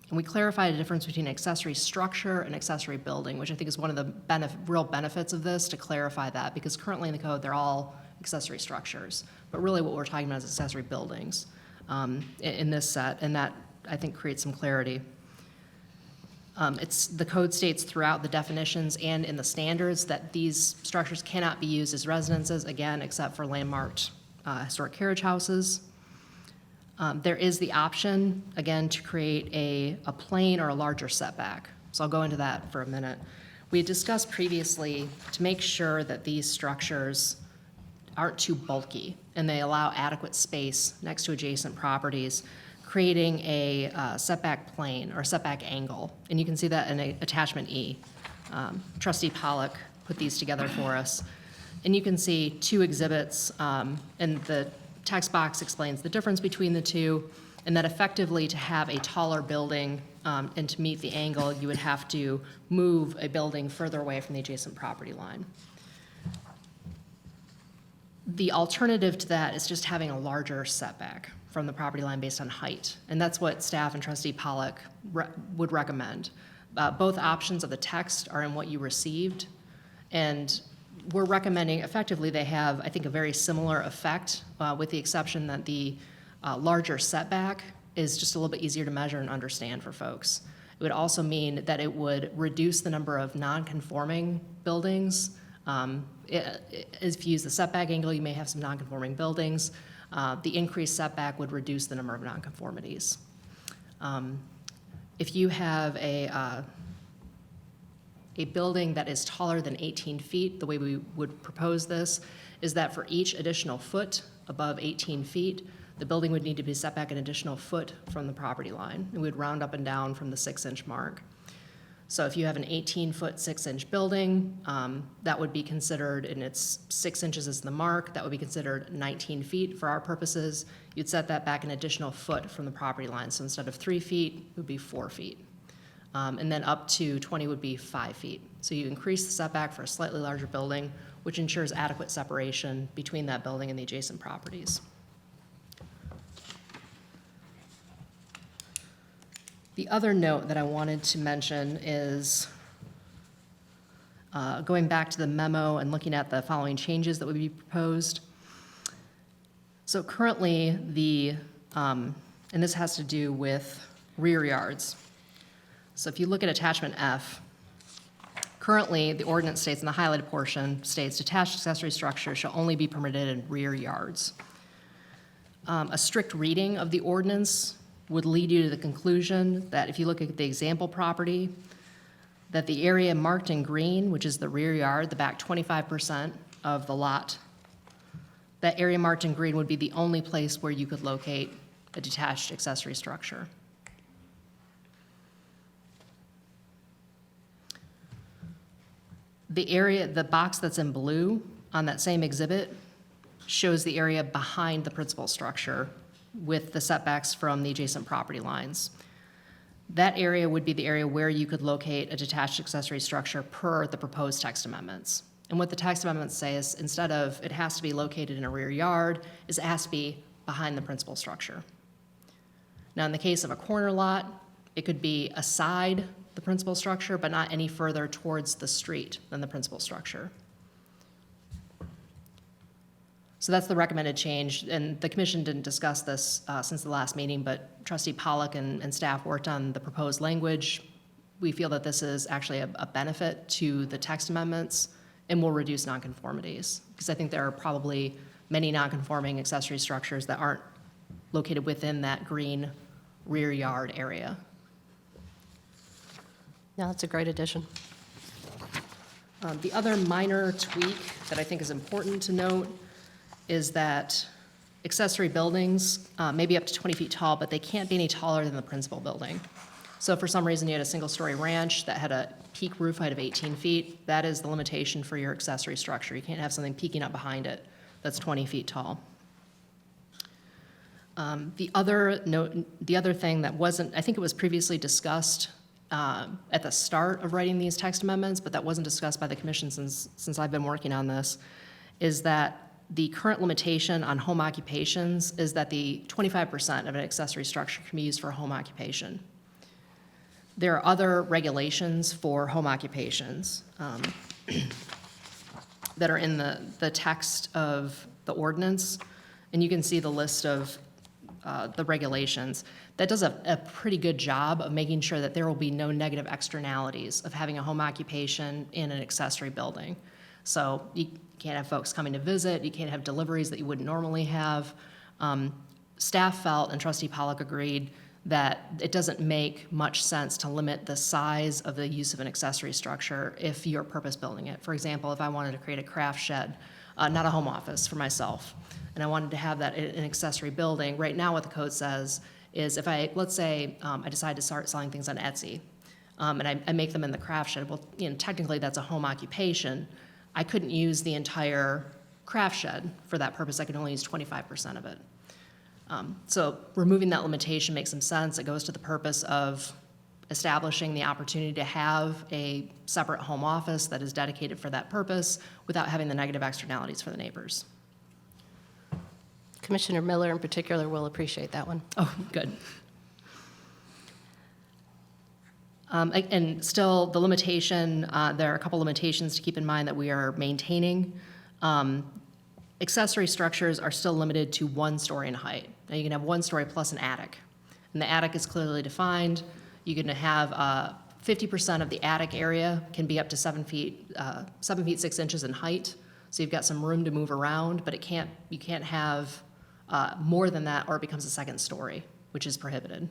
And we clarified the difference between accessory structure and accessory building, which I think is one of the real benefits of this, to clarify that, because currently in the code, they're all accessory structures. But really what we're talking about is accessory buildings in this set, and that, I think, creates some clarity. The code states throughout the definitions and in the standards that these structures cannot be used as residences, again, except for landmarked historic carriage houses. There is the option, again, to create a plane or a larger setback. So I'll go into that for a minute. We had discussed previously to make sure that these structures aren't too bulky and they allow adequate space next to adjacent properties, creating a setback plane or setback angle. And you can see that in attachment E. Trustee Pollock put these together for us. And you can see 2 exhibits, and the text box explains the difference between the two, and that effectively to have a taller building and to meet the angle, you would have to move a building further away from the adjacent property line. The alternative to that is just having a larger setback from the property line based on height, and that's what staff and Trustee Pollock would recommend. Both options of the text are in what you received, and we're recommending, effectively, they have, I think, a very similar effect, with the exception that the larger setback is just a little bit easier to measure and understand for folks. It would also mean that it would reduce the number of non-conforming buildings. If you use the setback angle, you may have some non-conforming buildings. The increased setback would reduce the number of non-conformities. If you have a building that is taller than 18 feet, the way we would propose this is that for each additional foot above 18 feet, the building would need to be set back an additional foot from the property line. And we'd round up and down from the 6-inch mark. So if you have an 18-foot, 6-inch building, that would be considered, and it's 6 inches is the mark, that would be considered 19 feet for our purposes. You'd set that back an additional foot from the property line. So instead of 3 feet, it would be 4 feet. And then up to 20 would be 5 feet. So you increase the setback for a slightly larger building, which ensures adequate separation between that building and the adjacent properties. The other note that I wanted to mention is going back to the memo and looking at the following changes that would be proposed. So currently and this has to do with rear yards. So if you look at attachment F, Currently, the ordinance states in the highlighted portion, states detached accessory structures shall only be permitted in rear yards. A strict reading of the ordinance would lead you to the conclusion that if you look at the example property, that the area marked in green, which is the rear yard, the back 25% of the lot, that area marked in green would be the only place where you could locate a detached accessory structure. The area, the box that's in blue on that same exhibit shows the area behind the principal structure with the setbacks from the adjacent property lines. That area would be the area where you could locate a detached accessory structure per the proposed text amendments. And what the text amendments say is instead of it has to be located in a rear yard, is it has to be behind the principal structure. Now, in the case of a corner lot, it could be aside the principal structure, but not any further towards the street than the principal structure. So that's the recommended change, and the commission didn't discuss this since the last meeting, but Trustee Pollock and staff worked on the proposed language. We feel that this is actually a benefit to the text amendments and will reduce nonconformities, because I think there are probably many nonconforming accessory structures that aren't located within that green rear yard area. No, that's a great addition. The other minor tweak that I think is important to note is that accessory buildings may be up to 20 feet tall, but they can't be any taller than the principal building. So if for some reason you had a single-story ranch that had a peak roof height of 18 feet, that is the limitation for your accessory structure. You can't have something peeking up behind it that's 20 feet tall. The other thing that wasn't, I think it was previously discussed at the start of writing these text amendments, but that wasn't discussed by the commission since I've been working on this, is that the current limitation on home occupations is that the 25% of an accessory structure can be used for home occupation. There are other regulations for home occupations that are in the text of the ordinance, and you can see the list of the regulations. That does a pretty good job of making sure that there will be no negative externalities of having a home occupation in an accessory building. So you can't have folks coming to visit, you can't have deliveries that you wouldn't normally have. Staff felt, and Trustee Pollock agreed, that it doesn't make much sense to limit the size of the use of an accessory structure if you're purpose building it. For example, if I wanted to create a craft shed, not a home office for myself, and I wanted to have that in an accessory building, right now what the code says is if let's say I decide to start selling things on Etsy, and I make them in the craft shed, well, technically that's a home occupation. I couldn't use the entire craft shed for that purpose. I could only use 25% of it. So removing that limitation makes some sense. It goes to the purpose of establishing the opportunity to have a separate home office that is dedicated for that purpose without having the negative externalities for the neighbors. Commissioner Miller in particular will appreciate that one. Oh, good. And still, the limitation, there are a couple limitations to keep in mind that we are maintaining. Accessory structures are still limited to 1 story in height. Now, you can have 1 story plus an attic, and the attic is clearly defined. You can have 50% of the attic area can be up to 7 feet 6 inches in height. So you've got some room to move around, but you can't have more than that, or it becomes a 2nd story, which is prohibited.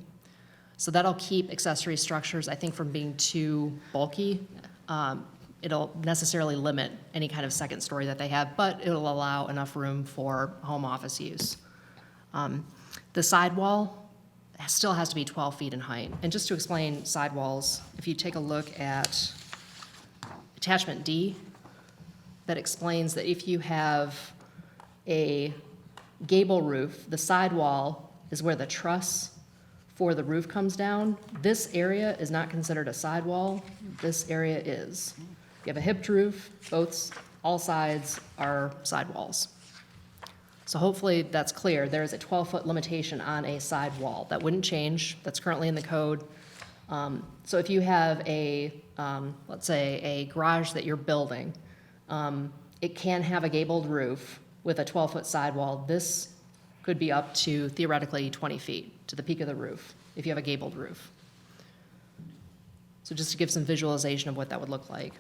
So that'll keep accessory structures, I think, from being too bulky. It'll necessarily limit any kind of 2nd story that they have, but it'll allow enough room for home office use. The sidewall still has to be 12 feet in height. And just to explain sidewalls, if you take a look at attachment D, that explains that if you have a gable roof, the sidewall is where the truss for the roof comes down. This area is not considered a sidewall. This area is. If you have a hipped roof, all sides are sidewalls. So hopefully that's clear. There is a 12-foot limitation on a sidewall. That wouldn't change. That's currently in the code. So if you have let's say, a garage that you're building, it can have a gabled roof with a 12-foot sidewall. This could be up to theoretically 20 feet to the peak of the roof if you have a gabled roof. So just to give some visualization of what that would look like.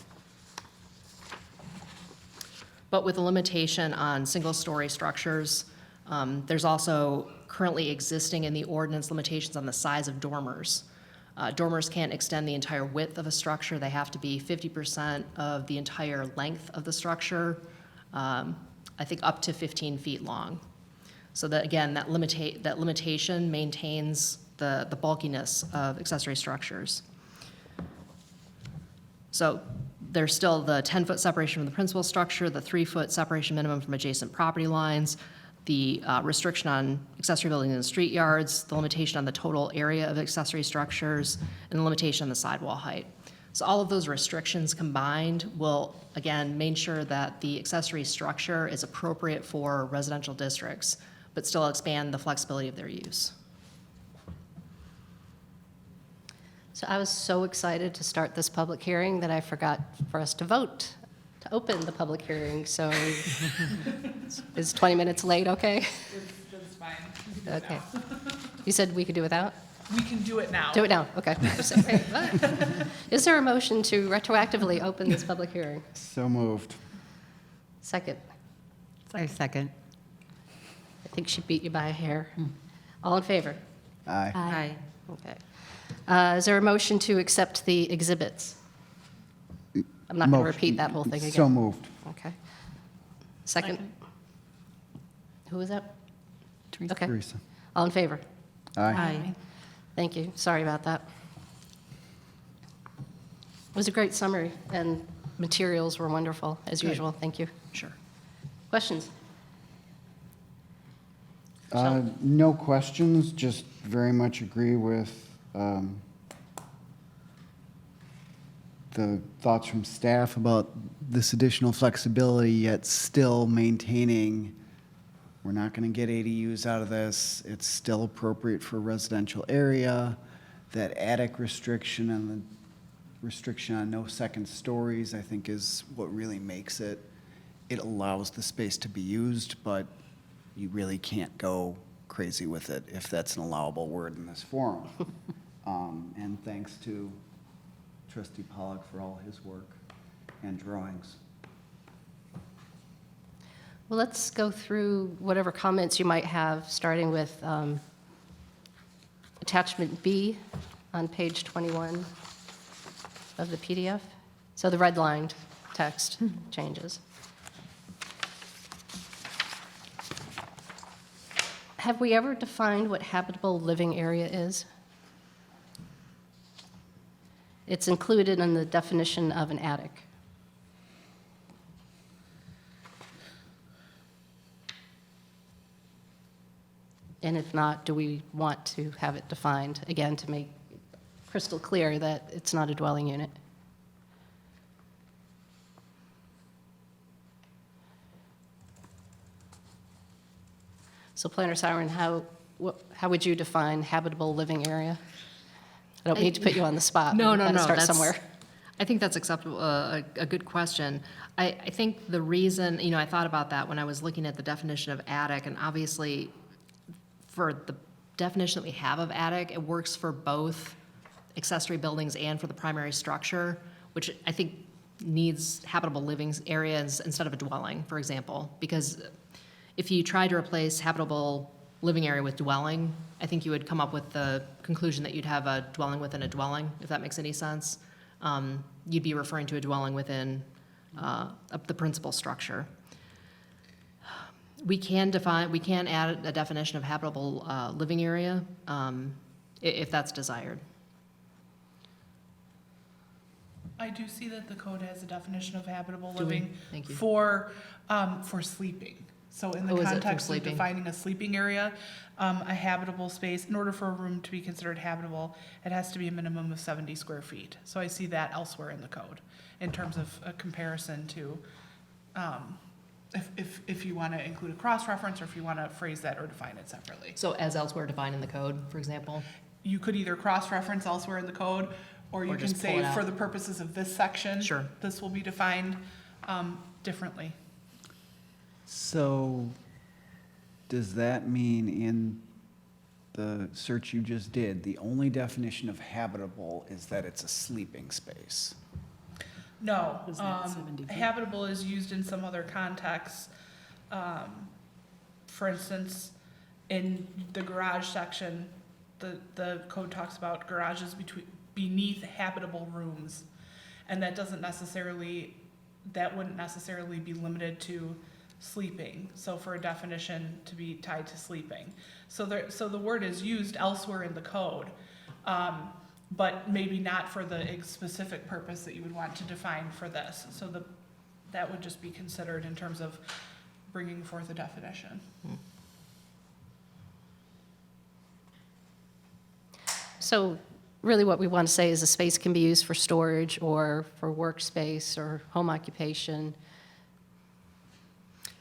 But with a limitation on single-story structures, there's also currently existing in the ordinance limitations on the size of dormers. Dormers can't extend the entire width of a structure. They have to be 50% of the entire length of the structure, I think up to 15 feet long. So that, again, that limitation maintains the bulkiness of accessory structures. So there's still the 10-foot separation from the principal structure, the 3-foot separation minimum from adjacent property lines, the restriction on accessory buildings and street yards, the limitation on the total area of accessory structures, and the limitation on the sidewall height. So all of those restrictions combined will, again, make sure that the accessory structure is appropriate for residential districts, but still expand the flexibility of their use. So I was so excited to start this public hearing that I forgot for us to vote to open the public hearing. So is 20 minutes late okay? It's fine. Okay. You said we could do without? We can do it now. Do it now, okay. Is there a motion to retroactively open this public hearing? So moved. Second. I second. I think she beat you by a hair. All in favor? Aye. Aye. Okay. Is there a motion to accept the exhibits? I'm not going to repeat that whole thing again. So moved. Okay. Second? Who was that? Okay. Teresa. All in favor? Aye. Thank you. Sorry about that. It was a great summary, and materials were wonderful, as usual. Thank you. Sure. Questions? No questions, just very much agree with the thoughts from staff about this additional flexibility, yet still maintaining, we're not going to get ADUs out of this. It's still appropriate for a residential area. That attic restriction and the restriction on no second stories, I think, is what really makes it. It allows the space to be used, but you really can't go crazy with it, if that's an allowable word in this forum. And thanks to Trustee Pollock for all his work and drawings. Well, let's go through whatever comments you might have, starting with attachment B on page 21 of the PDF. So the redlined text changes. Have we ever defined what habitable living area is? It's included in the definition of an attic. And if not, do we want to have it defined, again, to make crystal clear that it's not a dwelling unit? So Planner Sauer, how would you define habitable living area? I don't mean to put you on the spot. No, We've no, got to no. start somewhere. I think that's acceptable, a good question. I think the reason, I thought about that when I was looking at the definition of attic, and obviously, for the definition that we have of attic, it works for both accessory buildings and for the primary structure, which I think needs habitable living areas instead of a dwelling, for example, because if you try to replace habitable living area with dwelling, I think you would come up with the conclusion that you'd have a dwelling within a dwelling, if that makes any sense. You'd be referring to a dwelling within the principal structure. We can add a definition of habitable living area if that's desired. I do see that the code has a definition of habitable Do we? living Thank you. for sleeping. So in the Oh, is it for context of sleeping? defining a sleeping area, a habitable space, in order for a room to be considered habitable, it has to be a minimum of 70 square feet. So I see that elsewhere in the code in terms of a comparison to, if you want to include a cross-reference or if you want to phrase that or define it separately. So as elsewhere defined in the code, for example? You could either cross-reference elsewhere in the code, or you Or can just pull say, it out. for the purposes of this section, Sure. this will be defined differently. So, does that mean in the search you just did, the only definition of habitable is that it's a sleeping space? No. Isn't it 70 feet? Habitable is used in some other contexts. For instance, in the garage section, the code talks about garages beneath habitable rooms. And that wouldn't necessarily be limited to sleeping. So for a definition to be tied to sleeping. So the word is used elsewhere in the code, but maybe not for the specific purpose that you would want to define for this. So that would just be considered in terms of bringing forth a definition. So really what we want to say is a space can be used for storage or for workspace or home occupation.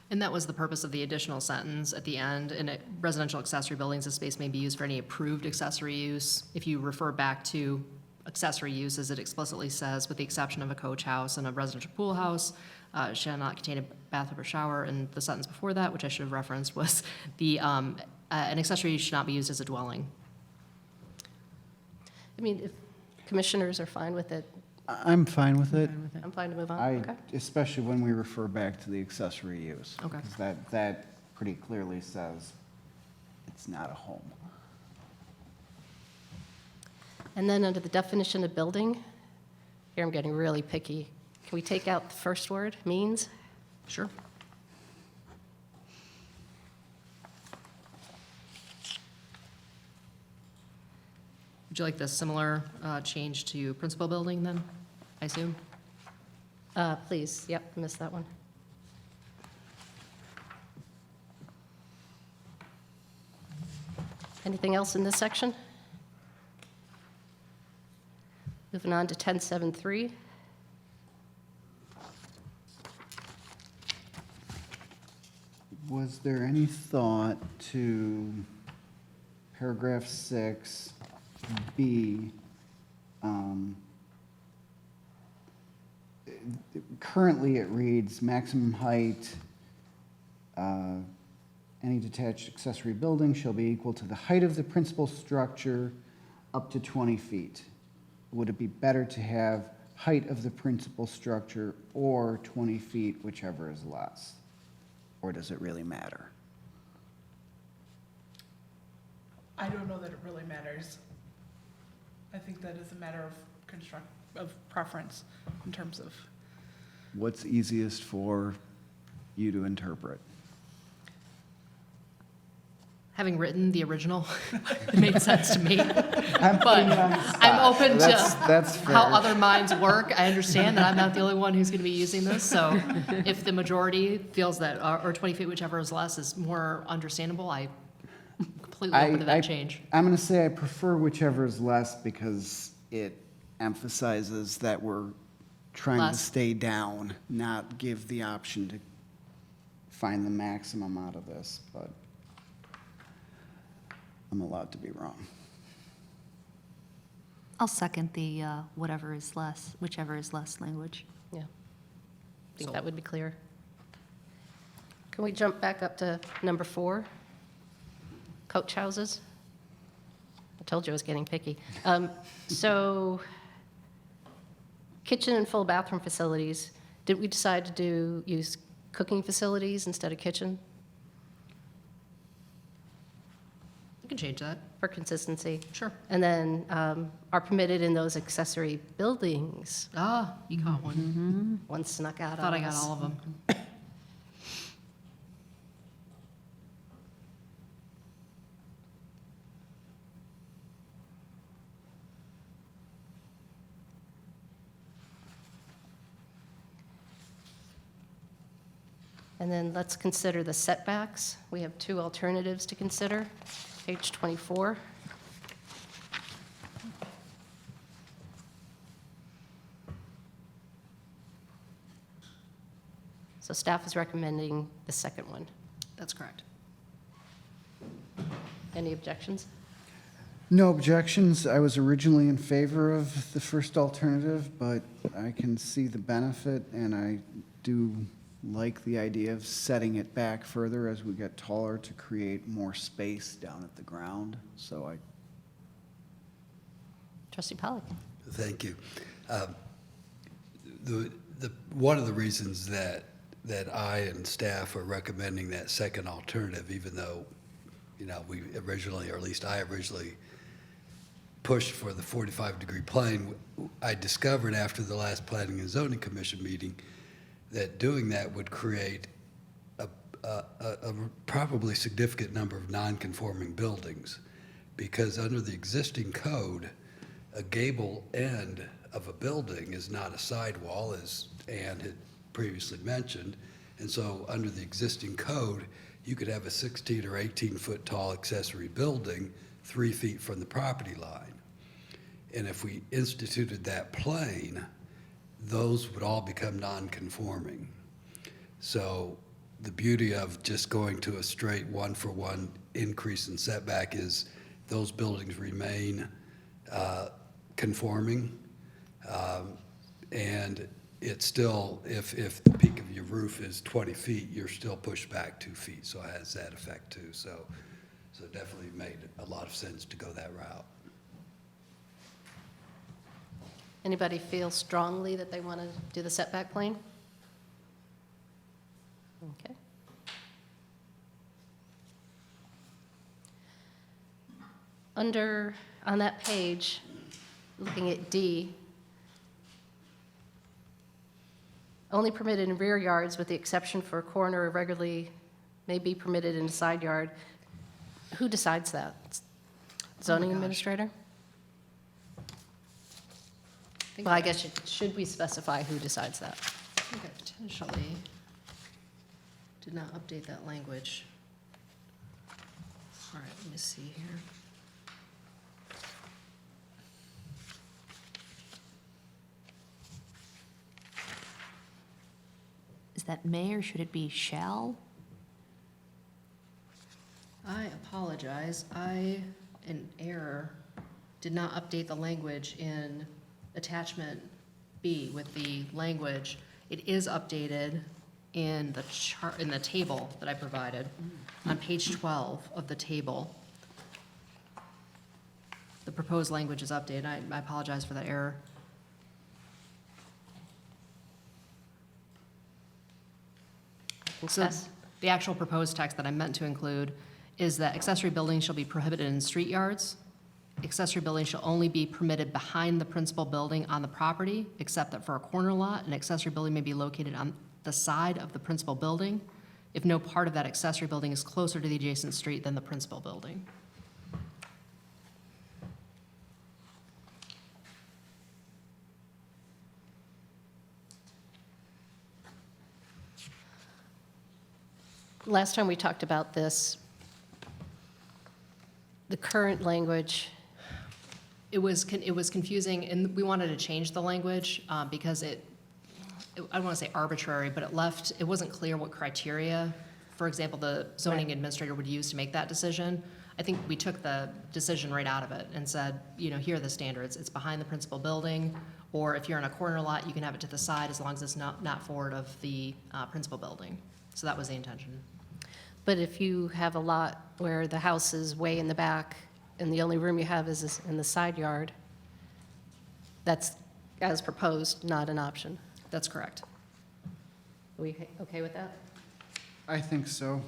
And that was the purpose of the additional sentence at the end. In residential accessory buildings, the space may be used for any approved accessory use. If you refer back to accessory uses, it explicitly says, with the exception of a coach house and a residential pool house, shall not contain a bathtub or shower. And the sentence before that, which I should have referenced, was an accessory use should not be used as a dwelling. I mean, if commissioners are fine with it, I'm fine with it. I'm fine to move on. Okay. Especially when we refer back to the accessory use. Okay. 'Cause that pretty clearly says it's not a home. And then under the definition of building, here I'm getting really picky. Can we take out the first word, means? Sure. Would you like the similar change to principal building then, I assume? Please, yep, missed that one. Anything else in this section? Moving on to 10.7.3. Was there any thought to paragraph 6B? Currently, it reads maximum height, any detached accessory building shall be equal to the height of the principal structure up to 20 feet. Would it be better to have height of the principal structure or 20 feet, whichever is less? Or does it really matter? I don't know that it really matters. I think that is a matter of preference in terms of. What's easiest for you to interpret? Having written the original, it made sense to me. I'm But putting you on the spot. I'm open That's to fair. how other minds work. I understand that I'm not the only one who's going to be using this, so if the majority feels that, or 20 feet, whichever is less, is more understandable, I'm completely open to that change. I'm going to say I prefer whichever is less because it emphasizes that we're trying to Less. stay down, not give the option to find the maximum out of this, but I'm allowed to be wrong. I'll second the whichever is less language. Yeah. I think that would be clear. Can we jump back up to number 4? Coach houses? I told you I was getting picky. So, kitchen and full bathroom facilities, did we decide to use cooking facilities instead of kitchen You can change that. for consistency? Sure. And then are permitted in those accessory buildings. Ah, you caught one. One snuck out on us. Thought I got all of them. And then let's consider the setbacks. We have 2 alternatives to consider. Page 24. So staff is recommending the second one. That's correct. Any objections? No objections. I was originally in favor of the first alternative, but I can see the benefit, and I do like the idea of setting it back further as we get taller to create more space down at the ground. So Trustee Pollak? Thank you. one of the reasons that I and staff are recommending that second alternative, even though, we originally, or at least I originally pushed for the 45-degree plane, I discovered after the last Planning and Zoning Commission meeting that doing that would create a probably significant number of non-conforming buildings, because under the existing code, a gable end of a building is not a sidewall, as Ann had previously mentioned. And so under the existing code, you could have a 16 or 18-foot tall accessory building 3 feet from the property line. And if we instituted that plane, those would all become non-conforming. So the beauty of just going to a straight one-for-one increase in setback is those buildings remain conforming, and it's still, if the peak of your roof is 20 feet, you're still pushed back 2 feet, so it has that effect too. So it definitely made a lot of sense to go that route. Anybody feel strongly that they want to do the setback plane? Okay. On that page, looking at D, only permitted in rear yards with the exception for a corner or regularly may be permitted in a side yard. Who decides that? Zoning administrator? Well, I guess, should we specify who decides that? I think I potentially did not update that language. All right, let me see here. Is that may or should it be shall? I apologize. I, in error, did not update the language in attachment B with the language. It is updated in the chart, in the table that I provided on page 12 of the table. The proposed language is updated. I apologize for that error. So the actual proposed text that I meant to include is that accessory buildings shall be prohibited in street yards. Accessory buildings shall only be permitted behind the principal building on the property, except that for a corner lot, an accessory building may be located on the side of the principal building if no part of that accessory building is closer to the adjacent street than the principal building. Last time we talked about this, the current language, It was confusing, and we wanted to change the language because I don't want to say arbitrary, but it wasn't clear what criteria, for example, the zoning administrator would use to make that decision. I think we took the decision right out of it and said, here are the standards. It's behind the principal building, or if you're in a corner lot, you can have it to the side as long as it's not forward of the principal building. So that was the intention. but if you have a lot where the house is way in the back and the only room you have is in the side yard, that's, as proposed, not an option. That's correct. Are we okay with that? I think so.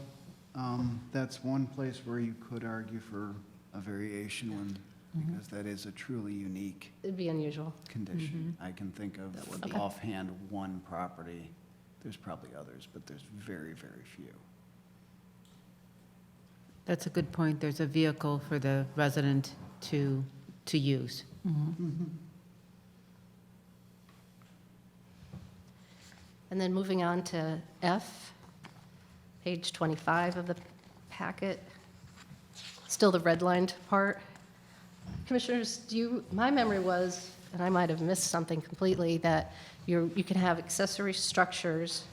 That's one place where you could argue for a variation when, because that is a truly unique It'd be unusual. condition. I can think of Okay. offhand one property. There's probably others, but there's very, very few. That's a good point. There's a vehicle for the resident to use. And then moving on to F, page 25 of the packet, still the redlined part. Commissioners, my memory was, and I might have missed something completely, that you can have accessory structures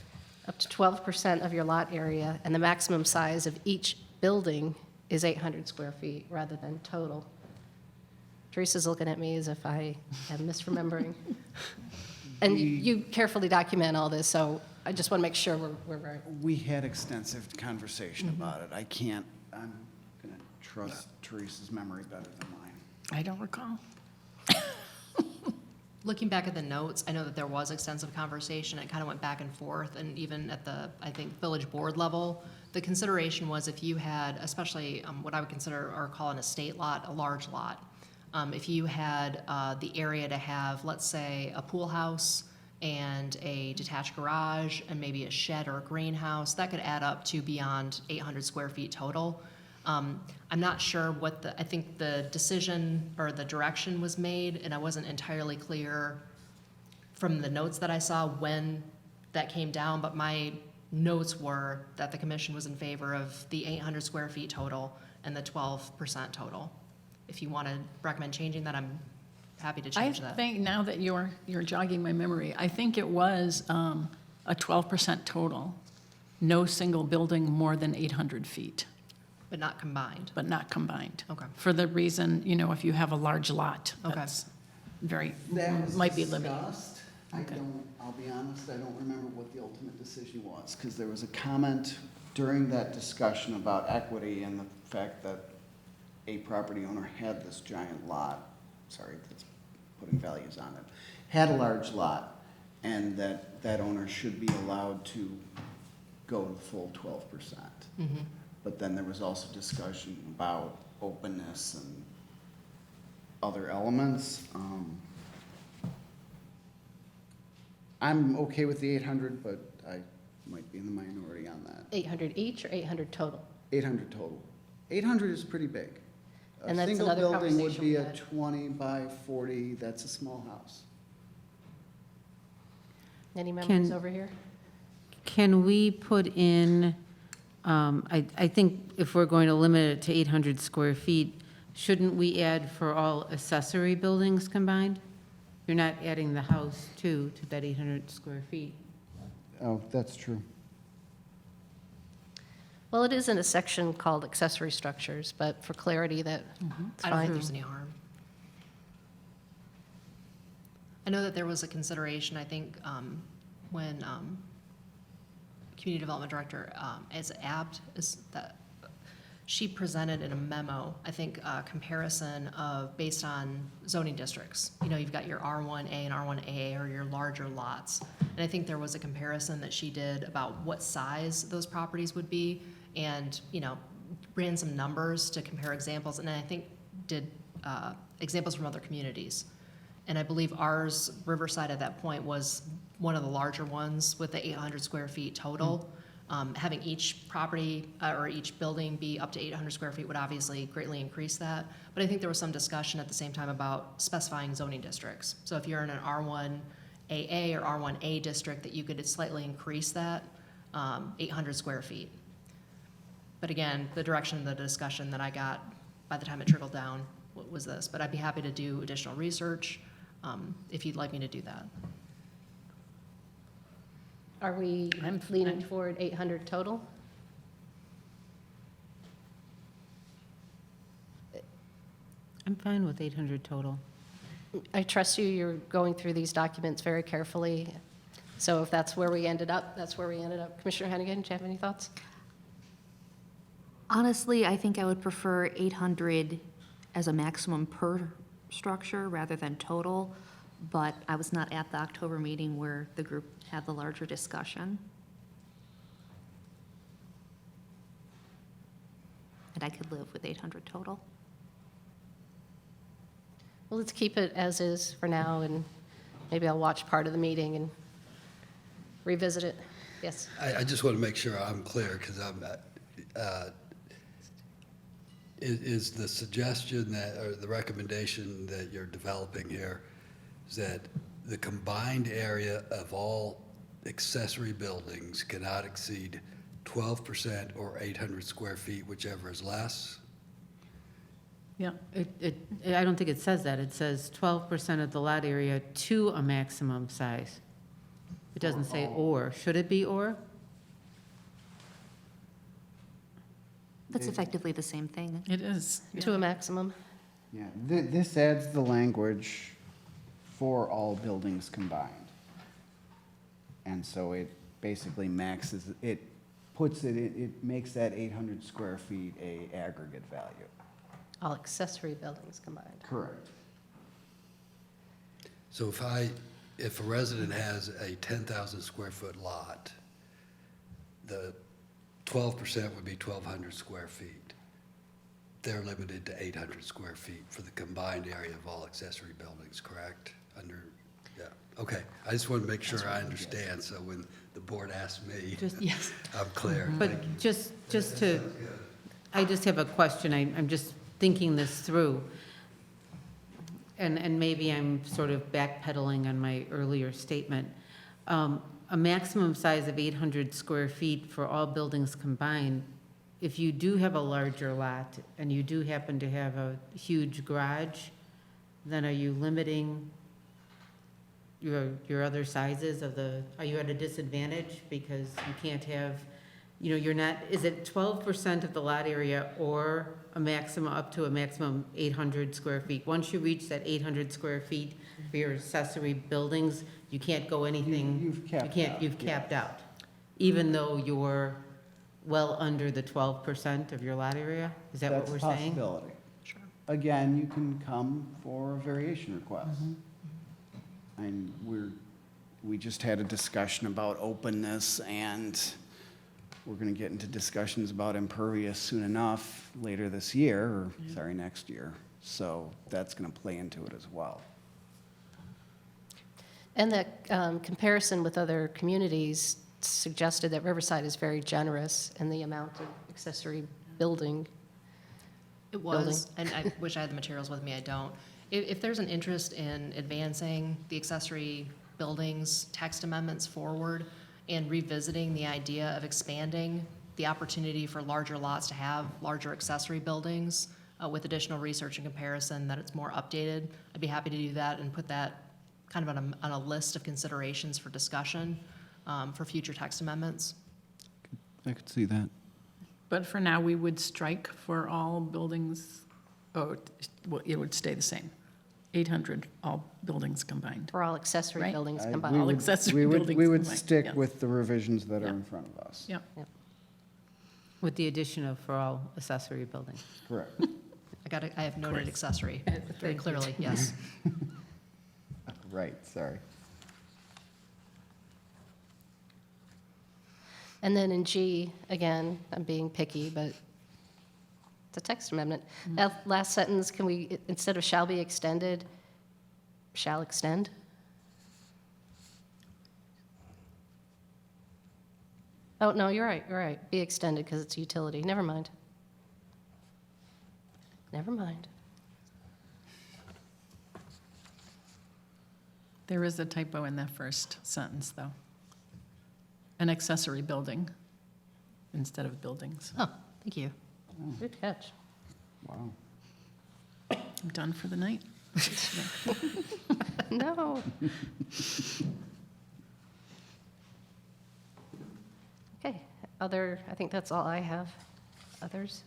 up to 12% of your lot area, and the maximum size of each building is 800 square feet rather than total. Teresa's looking at me as if I am misremembering. And you carefully document all this, so I just want to make sure we're right. We had extensive conversation about it. I'm going to trust Teresa's memory better than mine. I don't recall. Looking back at the notes, I know that there was extensive conversation. It kind of went back and forth, and even at the, I think, village board level, the consideration was if you had, especially what I would consider or call an estate lot, a large lot, if you had the area to have, let's say, a pool house and a detached garage and maybe a shed or a greenhouse, that could add up to beyond 800 square feet total. I'm not sure what I think the decision or the direction was made, and I wasn't entirely clear from the notes that I saw when that came down, but my notes were that the commission was in favor of the 800 square feet total and the 12% total. If you want to recommend changing that, I'm happy to change that. I think now that you're jogging my memory, I think it was a 12% total, no single building more than 800 feet, But not combined. but not combined. Okay. For the reason, if you have a large lot, Okay. that's very, That was might be limited. discussed. Okay. I'll be honest, I don't remember what the ultimate decision was, because there was a comment during that discussion about equity and the fact that a property owner had this giant lot, sorry, that's putting values on it, had a large lot, and that owner should be allowed to go the full 12%. But then there was also discussion about openness and other elements. I'm okay with the 800, but I might be in the minority on that. 800 each or 800 total? 800 total. 800 is pretty big. And that's A single another building would conversation be we a had. 20 by 40, that's a small house. Any members Can- over here? Can we put in, I think if we're going to limit it to 800 square feet, shouldn't we add for all accessory buildings combined? You're not adding the house too to that 800 square feet. Oh, that's true. Well, it is in a section called accessory structures, but for clarity, that's I don't think fine. there's any harm. I know that there was a consideration, I think, when Community Development Director is apt, is that she presented in a memo, I think, a comparison of, based on zoning districts. You've got your R1A and R1AA, or your larger lots. And I think there was a comparison that she did about what size those properties would be, and, ran some numbers to compare examples, and I think did examples from other communities. And I believe ours, Riverside at that point, was one of the larger ones with the 800 square feet total. Having each property or each building be up to 800 square feet would obviously greatly increase that. But I think there was some discussion at the same time about specifying zoning districts. So if you're in an R1AA or R1A district, that you could slightly increase that 800 square feet. But again, the direction of the discussion that I got by the time it trickled down was this. But I'd be happy to do additional research if you'd like me to do that. Are we leaning toward 800 total? I'm fine with 800 total. I trust you, you're going through these documents very carefully. So if that's where we ended up, that's where we ended up. Commissioner Hennigan, do you have any thoughts? Honestly, I think I would prefer 800 as a maximum per structure rather than total, but I was not at the October meeting where the group had the larger discussion. And I could live with 800 total. Well, let's keep it as is for now, and maybe I'll watch part of the meeting and revisit it. Yes? I just want to make sure I'm clear, because I'm not, is the suggestion that, or the recommendation that you're developing here, is that the combined area of all accessory buildings cannot exceed 12% or 800 square feet, whichever is less? Yeah. I don't think it says that. It says 12% of the lot area to a maximum size. It doesn't say or. Should it be or? That's effectively the same thing. It is. To a maximum? Yeah, this adds the language for all buildings combined. And so it basically maxes, it puts it, it makes that 800 square feet a aggregate value. All accessory buildings combined. Correct. So if a resident has a 10,000 square foot lot, the 12% would be 1,200 square feet. They're limited to 800 square feet for the combined area of all accessory buildings, correct? Yeah, okay. I just want to make sure I understand, so when the board asks me, Yes. I'm clear. But Thank you. just to, I just have a question, I'm just thinking this through. And maybe I'm sort of backpedaling on my earlier statement. A maximum size of 800 square feet for all buildings combined, if you do have a larger lot and you do happen to have a huge garage, then are you limiting your other sizes of are you at a disadvantage because you can't have, you're not, is it 12% of the lot area or up to a maximum 800 square feet? Once you reach that 800 square feet for your accessory buildings, you can't go anything. You've capped out, You've capped out, even though you're well under the 12% of your lot area? Is that what we're saying? That's a possibility. Sure. Again, you can come for a variation request. And we just had a discussion about openness, and we're going to get into discussions about impervious soon enough later this year, or sorry, next year. So that's going to play into it as well. And that comparison with other communities suggested that Riverside is very generous in the amount of accessory building. It was, and I wish I had the materials with me, I don't. If there's an interest in advancing the accessory buildings text amendments forward and revisiting the idea of expanding the opportunity for larger lots to have larger accessory buildings with additional research and comparison, that it's more updated, I'd be happy to do that and put that kind of on a list of considerations for discussion for future text amendments. I could see that. But for now, we would strike for all buildings, it would stay the same. 800, all buildings combined. For all accessory Right. buildings We combined. All would- accessory buildings We would combined, stick yeah. with the revisions that are Yeah. in front of us. Yeah. With the addition of for all accessory buildings. Correct. I have noted accessory very clearly, yes. Right, sorry. And then in G, again, I'm being picky, but it's a text amendment. That last sentence, can we, instead of shall be extended, shall extend? Oh, no, you're right. Be extended because it's utility. Never mind. Never mind. There is a typo in that first sentence, though. An accessory building instead of buildings. Oh, thank you. Good catch. Wow. I'm done for the night. No. Okay, I think that's all I have. Others?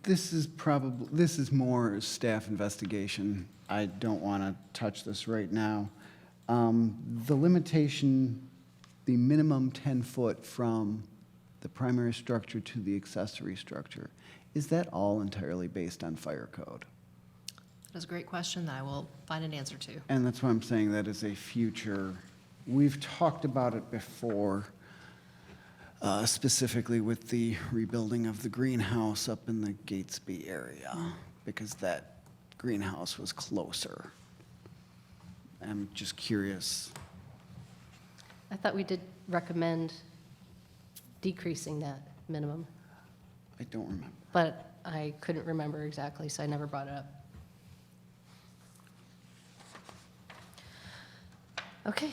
This is more staff investigation. I don't want to touch this right now. The limitation, the minimum 10-foot from the primary structure to the accessory structure, is that all entirely based on fire code? That's a great question that I will find an answer to. And that's why I'm saying that is a future, we've talked about it before, specifically with the rebuilding of the greenhouse up in the Gatesby area, because that greenhouse was closer. I'm just curious. I thought we did recommend decreasing that minimum, I don't remember. but I couldn't remember exactly, so I never brought it up. Okay.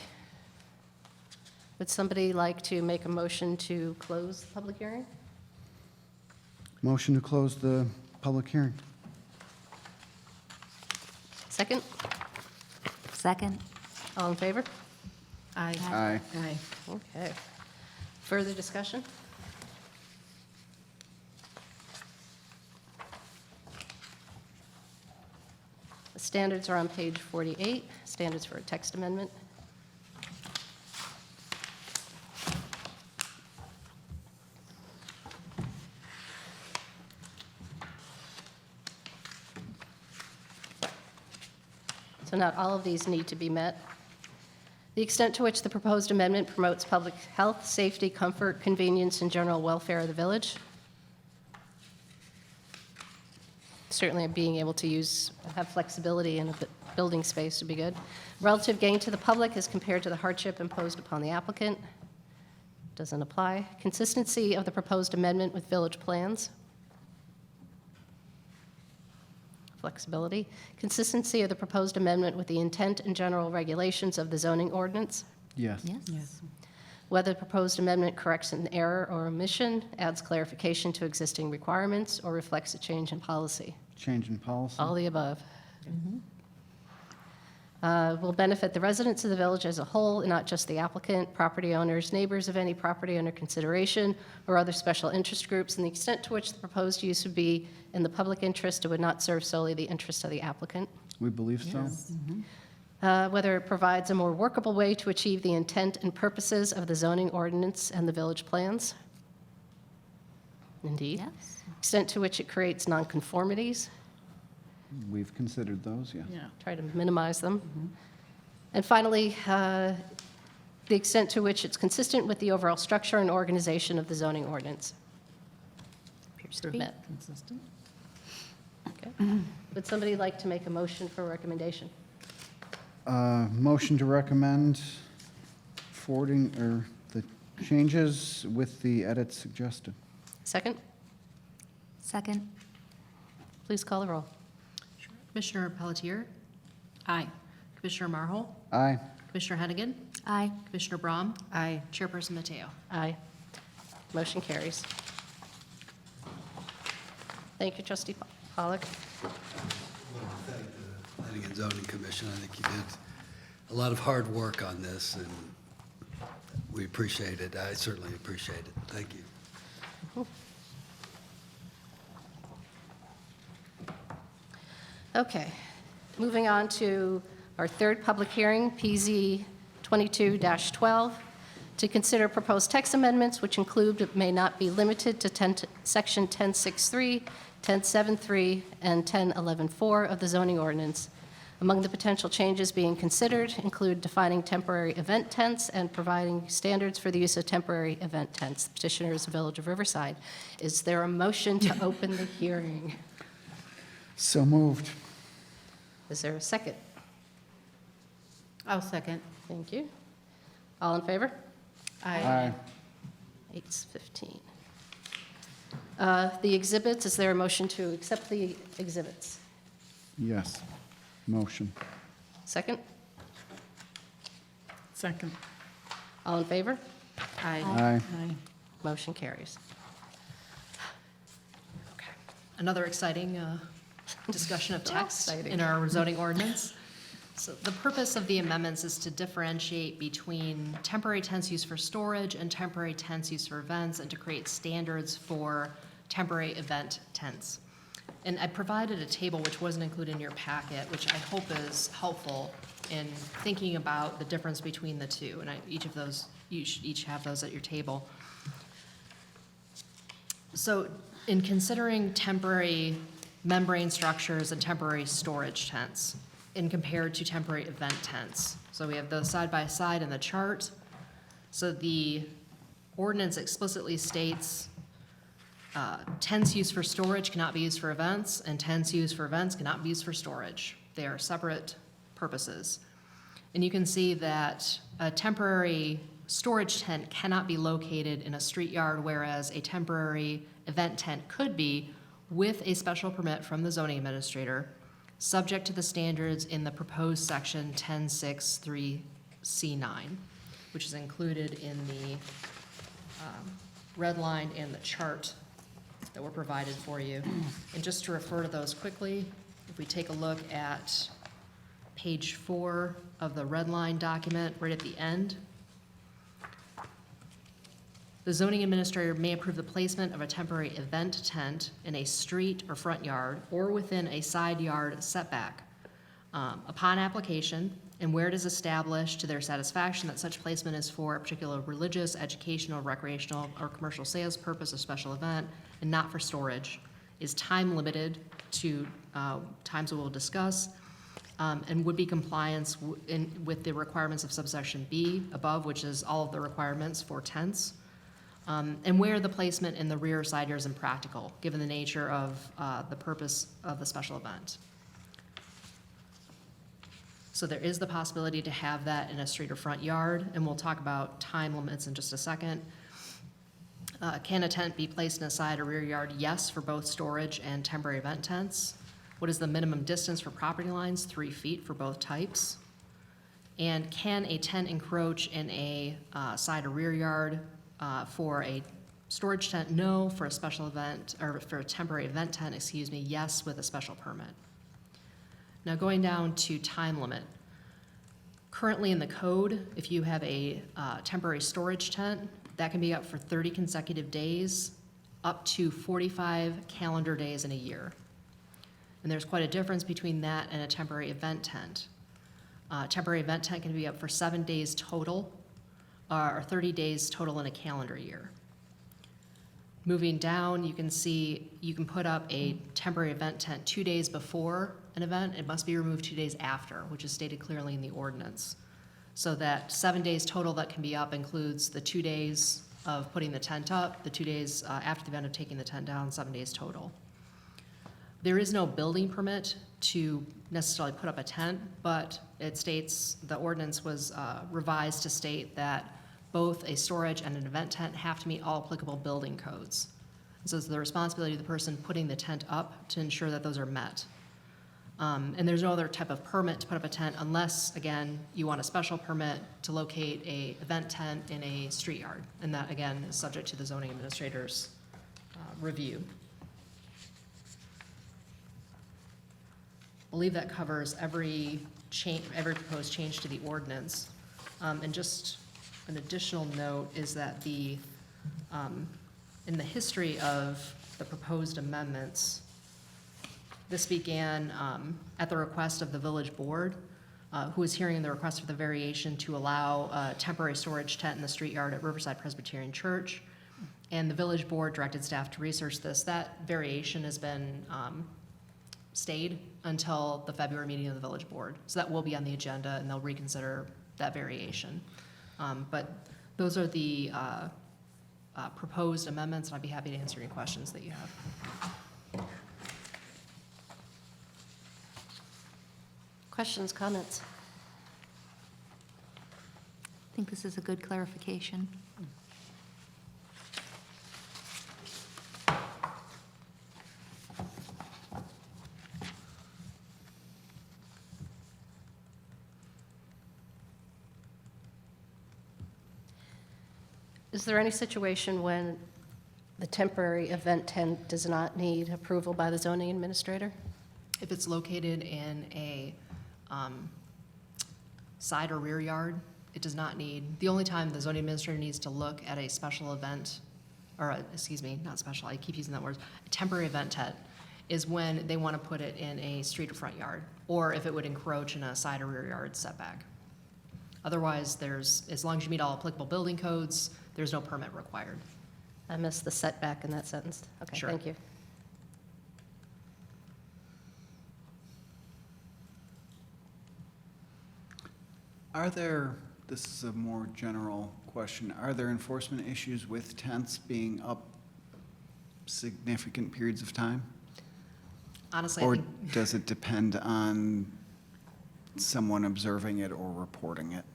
Would somebody like to make a motion to close the public hearing? Motion to close the public hearing. Second? Second. All in favor? Aye. Aye. Aye. Okay. Further discussion? The standards are on page 48, standards for a text amendment. So not all of these need to be met. The extent to which the proposed amendment promotes public health, safety, comfort, convenience, and general welfare of the village. Certainly being able to have flexibility in a building space would be good. Relative gain to the public as compared to the hardship imposed upon the applicant. Doesn't apply. Consistency of the proposed amendment with village plans. Flexibility. Consistency of the proposed amendment with the intent and general regulations of the zoning ordinance. Yes. Yes. Whether the proposed amendment corrects an error or omission, adds clarification to existing requirements, or reflects a change in policy. Change in policy. All the above. Will benefit the residents of the village as a whole, and not just the applicant, property owners, neighbors of any property under consideration, or other special interest groups, and the extent to which the proposed use would be in the public interest, it would not serve solely the interest of the applicant. We believe so. Whether it provides a more workable way to achieve the intent and purposes of the zoning ordinance and the village plans. Indeed. Yes. Extent to which it creates nonconformities. We've considered those, yes. Try to minimize them. And finally, the extent to which it's consistent with the overall structure and organization of the zoning ordinance. Appears to be. Consistent. Okay. Would somebody like to make a motion for recommendation? Motion to recommend forwarding, or the changes with the edits suggested. Second? Second. Please call the roll. Commissioner Pelletier, Aye. Commissioner Marhol, Aye. Commissioner Hennigan, Aye. Commissioner Braun, Aye. Chairperson Mateo. Aye. Motion carries. Thank you, Trustee Pollock. I want to thank the Planning and Zoning Commission. I think you did a lot of hard work on this, and we appreciate it. I certainly appreciate it. Thank you. Okay, moving on to our third public hearing, PZ 22-12, to consider proposed text amendments which include but may not be limited to Section 1063, 1073, and 1011-4 of the zoning ordinance. Among the potential changes being considered include defining temporary event tents and providing standards for the use of temporary event tents. Petitioner is the Village of Riverside. Is there a motion to open the hearing? So moved. Is there a second? I'll second. Thank you. All in favor? Aye. 8:15. The exhibits, is there a motion to accept the exhibits? Yes. Motion. Second? Second. All in favor? Aye. Aye. Motion carries. Another exciting discussion of text exciting. in our zoning ordinance. So the purpose of the amendments is to differentiate between temporary tents used for storage and temporary tents used for events, and to create standards for temporary event tents. And I provided a table which wasn't included in your packet, which I hope is helpful in thinking about the difference between the two. And you should each have those at your table. So in considering temporary membrane structures and temporary storage tents in compared to temporary event tents. So we have those side by side in the chart. So the ordinance explicitly states tents used for storage cannot be used for events, and tents used for events cannot be used for storage. They are separate purposes. And you can see that a temporary storage tent cannot be located in a street yard, whereas a temporary event tent could be with a special permit from the zoning administrator, subject to the standards in the proposed section 1063C9, which is included in the red line and the chart that were provided for you. And just to refer to those quickly, if we take a look at page 4 of the red line document, right at the end, the zoning administrator may approve the placement of a temporary event tent in a street or front yard or within a side yard setback upon application, and where it is established to their satisfaction that such placement is for a particular religious, educational, recreational, or commercial sales purpose or special event, and not for storage, is time limited to times we will discuss, and would be compliance with the requirements of subsection B above, which is all of the requirements for tents, and where the placement in the rear side yard is impractical, given the nature of the purpose of the special event. So there is the possibility to have that in a street or front yard, and we'll talk about time limits in just a second. Can a tent be placed in a side or rear yard? Yes, for both storage and temporary event tents. What is the minimum distance for property lines? 3 feet for both types. And can a tent encroach in a side or rear yard for a storage tent? No. For a special event, or for a temporary event tent, excuse me, yes, with a special permit. Now going down to time limit. Currently in the code, if you have a temporary storage tent, that can be up for 30 consecutive days, up to 45 calendar days in a year. And there's quite a difference between that and a temporary event tent. Temporary event tent can be up for 7 days total, or 30 days total in a calendar year. Moving down, you can see you can put up a temporary event tent 2 days before an event. It must be removed 2 days after, which is stated clearly in the ordinance. So that 7 days total that can be up includes the 2 days of putting the tent up, the 2 days after the event of taking the tent down, 7 days total. There is no building permit to necessarily put up a tent, but it states, the ordinance was revised to state that both a storage and an event tent have to meet all applicable building codes. And so it's the responsibility of the person putting the tent up to ensure that those are met. And there's no other type of permit to put up a tent unless, again, you want a special permit to locate a event tent in a street yard. And that, again, is subject to the zoning administrator's review. I believe that covers every proposed change to the ordinance. And just an additional note is that in the history of the proposed amendments, this began at the request of the village board, who was hearing the request for the variation to allow a temporary storage tent in the street yard at Riverside Presbyterian Church. And the village board directed staff to research this. That variation has been stayed until the February meeting of the village board. So that will be on the agenda, and they'll reconsider that variation. But those are the proposed amendments, and I'd be happy to answer any questions that you have. Questions, comments? I think this is a good clarification. Is there any situation when the temporary event tent does not need approval by the zoning administrator? If it's located in a side or rear yard, it does not need, the only time the zoning administrator needs to look at a special event, or excuse me, not special, I keep using that word, a temporary event tent, is when they want to put it in a street or front yard, or if it would encroach in a side or rear yard setback. Otherwise, as long as you meet all applicable building codes, there's no permit required. I missed the setback in that sentence. Okay, Sure. thank you. Are there, this is a more general question, are there enforcement issues with tents being up significant periods of time? Honestly, I Or think, does it depend on someone observing it or reporting it?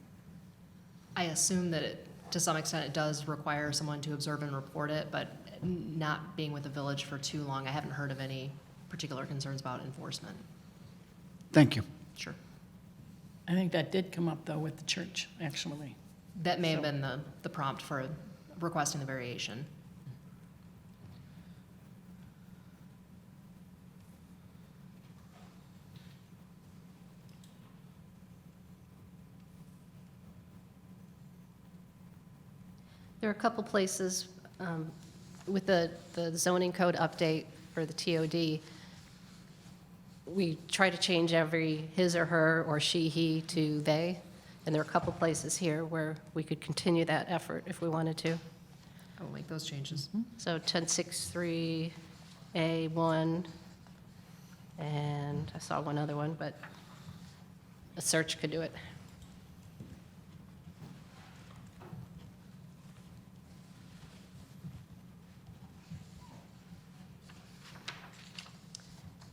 I assume that to some extent it does require someone to observe and report it, but not being with the village for too long, I haven't heard of any particular concerns about enforcement. Thank you. Sure. I think that did come up, though, with the church, actually. That may have been the prompt for requesting the variation. There are a couple places with the zoning code update for the TOD. We try to change every his or her or she, he to they. And there are a couple places here where we could continue that effort if we wanted to. I will make those changes. So 1063A1, and I saw one other one, but a search could do it.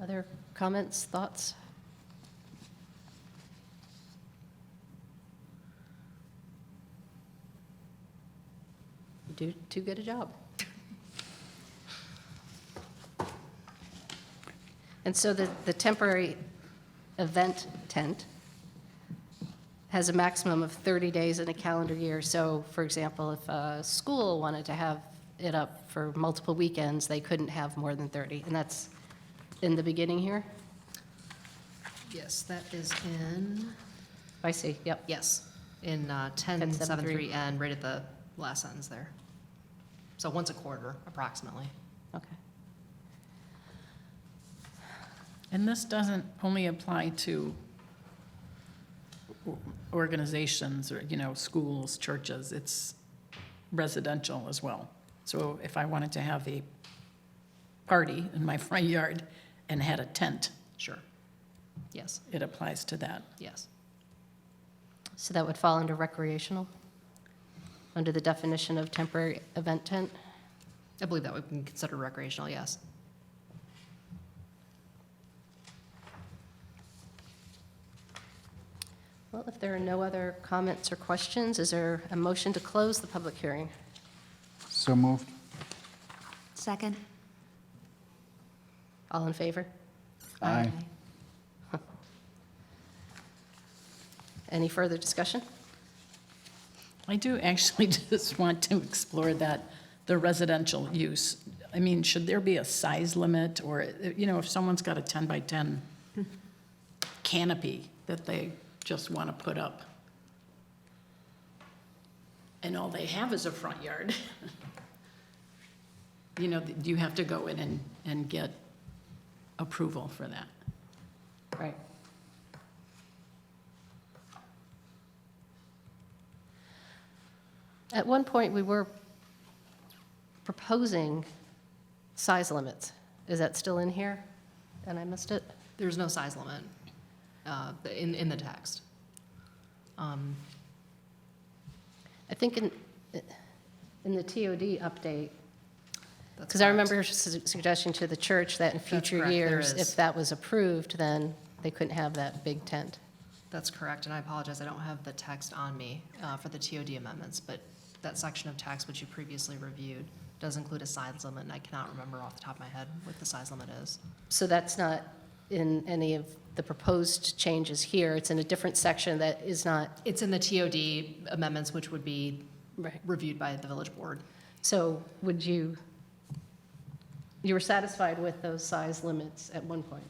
Other comments, thoughts? You do too good a job. And so the temporary event tent has a maximum of 30 days in a calendar year. So, for example, if a school wanted to have it up for multiple weekends, they couldn't have more than 30. And that's in the beginning here? Yes, that is in, I see, yep. yes, in 10.7.3N, right at the last sentence there. So once a quarter, approximately. Okay. And this doesn't only apply to organizations or, schools, churches, it's residential as well. So if I wanted to have a party in my front yard and had a tent, Sure. Yes, it applies to that. yes. So that would fall under recreational, under the definition of temporary event tent? I believe that would be considered recreational, yes. Well, if there are no other comments or questions, is there a motion to close the public hearing? So moved. Second? All in favor? Aye. Any further discussion? I do actually just want to explore the residential use. I mean, should there be a size limit or, if someone's got a 10 by 10 canopy that they just want to put up and all they have is a front yard, do you have to go in and get approval for that? Right. At one point, we were proposing size limits. Is that still in here? And I missed it? There's no size limit in the text. I think in the TOD update, because I remember suggesting to the church that in future correct, there years, is. if that was approved, then they couldn't have that big tent. That's correct, and I apologize, I don't have the text on me for the TOD amendments, but that section of text which you previously reviewed does include a size limit, and I cannot remember off the top of my head what the size limit is. So that's not in any of the proposed changes here. It's in a different section that is not. It's in the TOD amendments, which would be Right. reviewed by the village board. So would you were satisfied with those size limits at one point?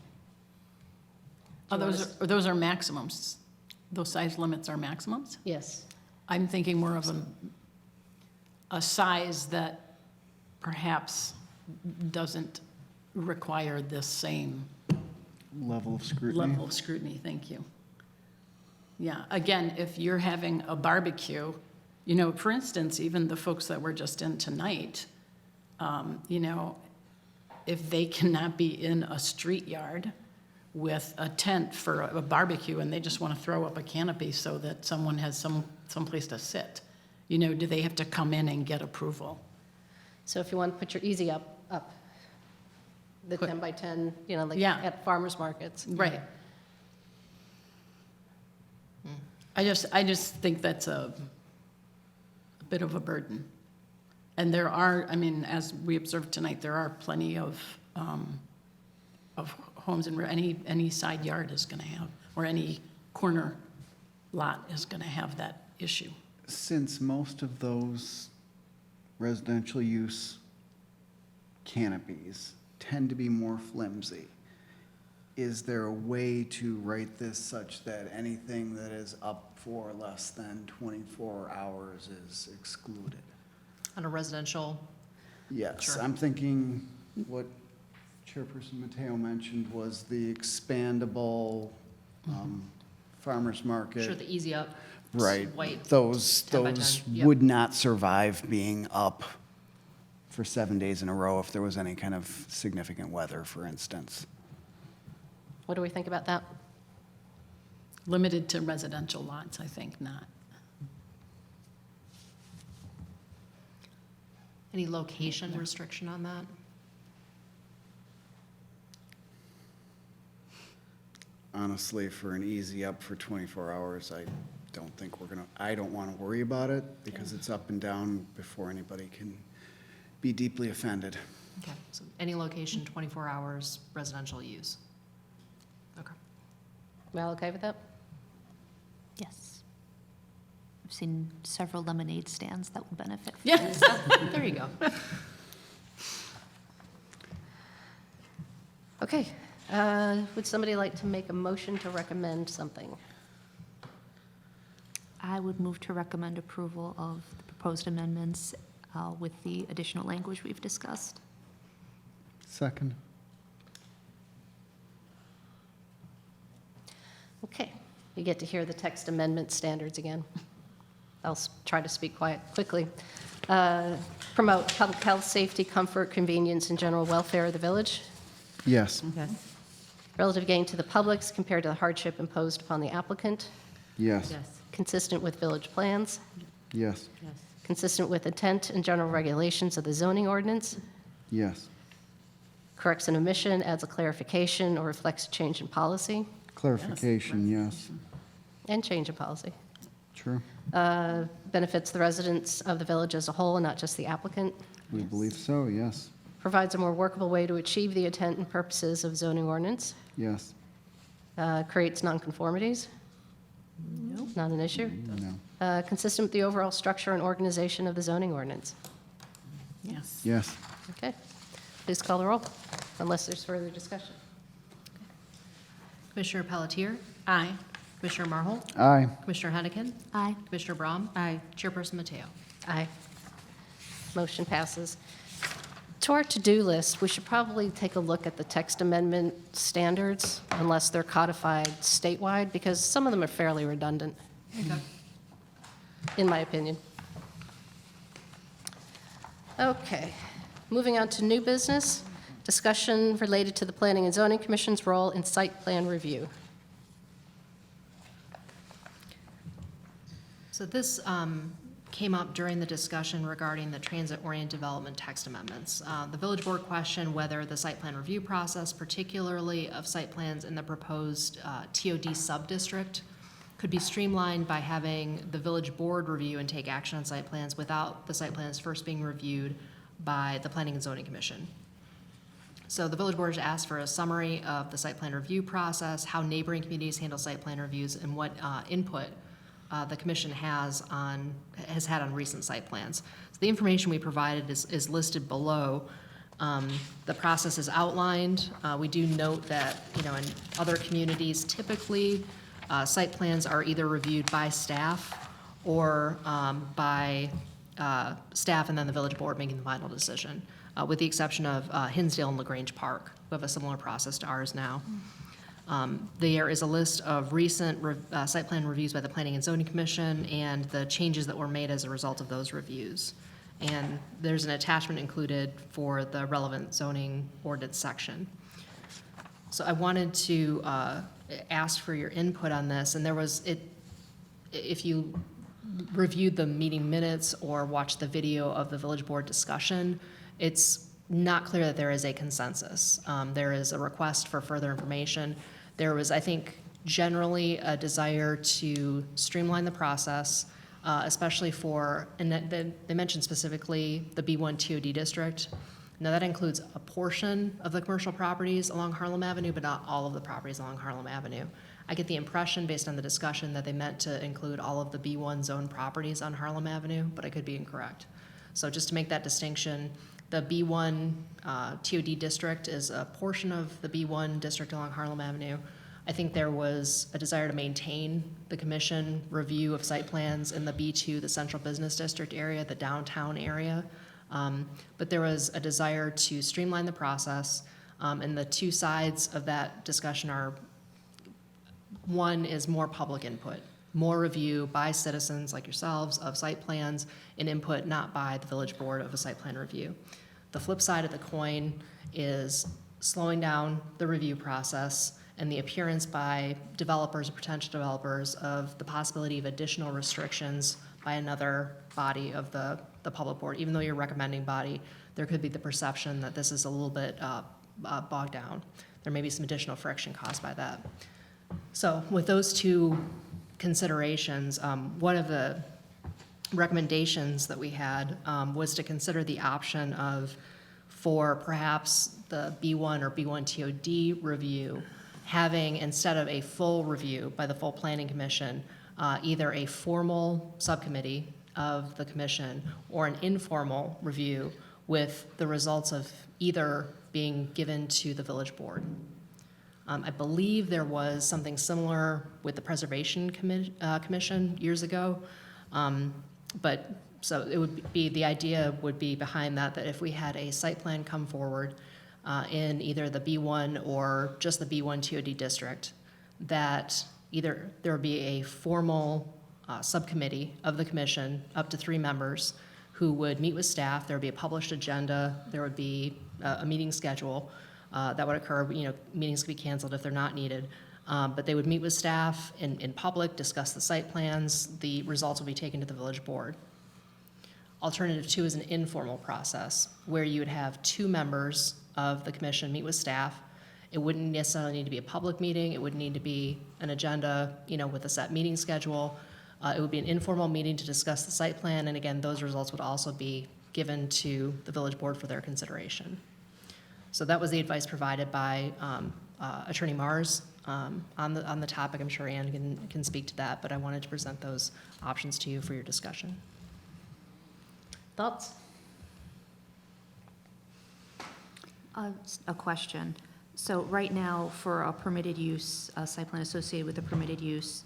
Oh, those are maximums. Those size limits are maximums? Yes. I'm thinking more of a size that perhaps doesn't require this same Level of scrutiny. level of scrutiny, thank you. Yeah, again, if you're having a barbecue, for instance, even the folks that were just in tonight, if they cannot be in a street yard with a tent for a barbecue and they just want to throw up a canopy so that someone has some place to sit, do they have to come in and get approval? So if you want to put your easy up, the 10 by 10, like Yeah. at farmers markets. Right. I just think that's a bit of a burden. And there are, as we observed tonight, there are plenty of homes and any side yard is going to have, or any corner lot is going to have that issue. Since most of those residential use canopies tend to be more flimsy, is there a way to write this such that anything that is up for less than 24 hours is excluded? On a residential, Yes, Sure. I'm thinking what Chairperson Mateo mentioned was the expandable farmer's market. sure, the easy up. Right. White. Those 10 by 10, yep. would not survive being up for 7 days in a row if there was any kind of significant weather, for instance. What do we think about that? Limited to residential lots, I think, not. Any location restriction on that? Honestly, for an easy up for 24 hours, I don't think I don't want to worry about it because it's up and down before anybody can be deeply offended. Okay, so any location, 24 hours, residential use. Okay. We all okay with that? Yes. I've seen several lemonade stands that would benefit. from Yeah, this. there you go. Okay. Would somebody like to make a motion to recommend something? I would move to recommend approval of the proposed amendments with the additional language we've discussed. Second. Okay. You get to hear the text amendment standards again. I'll try to speak quickly. Promote public health, safety, comfort, convenience, and general welfare of the village. Yes. Yes. Relative gain to the public compared to the hardship imposed upon the applicant. Yes. Yes. Consistent with village plans. Yes. Yes. Consistent with intent and general regulations of the zoning ordinance. Yes. Corrects an omission, adds a clarification, or reflects a change in policy. Clarification, yes. And change in policy. True. Benefits the residents of the village as a whole and not just the applicant. We believe so, yes. Provides a more workable way to achieve the intent and purposes of zoning ordinance. Yes. Creates nonconformities. Not an issue. No. Consistent with the overall structure and organization of the zoning ordinance. Yes. Yes. Okay. Please call the roll, unless there's further discussion. Commissioner Pelletier, Aye. Commissioner Marhold, Aye. Commissioner Hennecken, Aye. Commissioner Braun, Aye. Chairperson Mateo. Aye. Motion passes. To our to-do list, we should probably take a look at the text amendment standards, unless they're codified statewide, because some of them are fairly redundant, Okay. in my opinion. Okay, moving on to new business, discussion related to the Planning and Zoning Commission's role in site plan review. So this came up during the discussion regarding the transit-oriented development text amendments. The village board questioned whether the site plan review process, particularly of site plans in the proposed TOD sub-district, could be streamlined by having the village board review and take action on site plans without the site plans first being reviewed by the Planning and Zoning Commission. So the village board has asked for a summary of the site plan review process, how neighboring communities handle site plan reviews, and what input the commission has had on recent site plans. So the information we provided is listed below. The process is outlined. We do note that, in other communities, typically, site plans are either reviewed by staff or by staff and then the village board making the final decision, with the exception of Hinsdale and LaGrange Park, who have a similar process to ours now. There is a list of recent site plan reviews by the Planning and Zoning Commission and the changes that were made as a result of those reviews. And there's an attachment included for the relevant zoning ordinance section. So I wanted to ask for your input on this, and if you reviewed the meeting minutes or watched the video of the village board discussion, it's not clear that there is a consensus. There is a request for further information. There was, I think, generally a desire to streamline the process, especially and they mentioned specifically the B1 TOD district. Now, that includes a portion of the commercial properties along Harlem Avenue, but not all of the properties along Harlem Avenue. I get the impression, based on the discussion, that they meant to include all of the B1 zone properties on Harlem Avenue, but I could be incorrect. So just to make that distinction, the B1 TOD district is a portion of the B1 district along Harlem Avenue. I think there was a desire to maintain the commission review of site plans in the B2, the central business district area, the downtown area. But there was a desire to streamline the process, and the two sides of that discussion are, one is more public input, more review by citizens like yourselves of site plans, and input not by the village board of a site plan review. The flip side of the coin is slowing down the review process and the appearance by developers or potential developers of the possibility of additional restrictions by another body of the public board. Even though you're recommending body, there could be the perception that this is a little bit bogged down. There may be some additional friction caused by that. So with those two considerations, one of the recommendations that we had was to consider the option of, for perhaps the B1 or B1 TOD review, having, instead of a full review by the full planning commission, either a formal subcommittee of the commission or an informal review with the results of either being given to the village board. I believe there was something similar with the Preservation Commission years ago. But so it would be, the idea would be behind that, that if we had a site plan come forward in either the B1 or just the B1 TOD district, that either there would be a formal subcommittee of the commission, up to 3 members, who would meet with staff. There would be a published agenda. There would be a meeting schedule that would occur. You know, meetings could be canceled if they're not needed. But they would meet with staff in public, discuss the site plans. The results will be taken to the village board. Alternative 2 is an informal process where you would have 2 members of the commission meet with staff. It wouldn't necessarily need to be a public meeting. It would need to be an agenda, you know, with a set meeting schedule. It would be an informal meeting to discuss the site plan. And again, those results would also be given to the village board for their consideration. So that was the advice provided by Attorney Mars on the topic. I'm sure Ann can speak to that, but I wanted to present those options to you for your discussion. Thoughts? A question. So right now, for a permitted use, a site plan associated with a permitted use,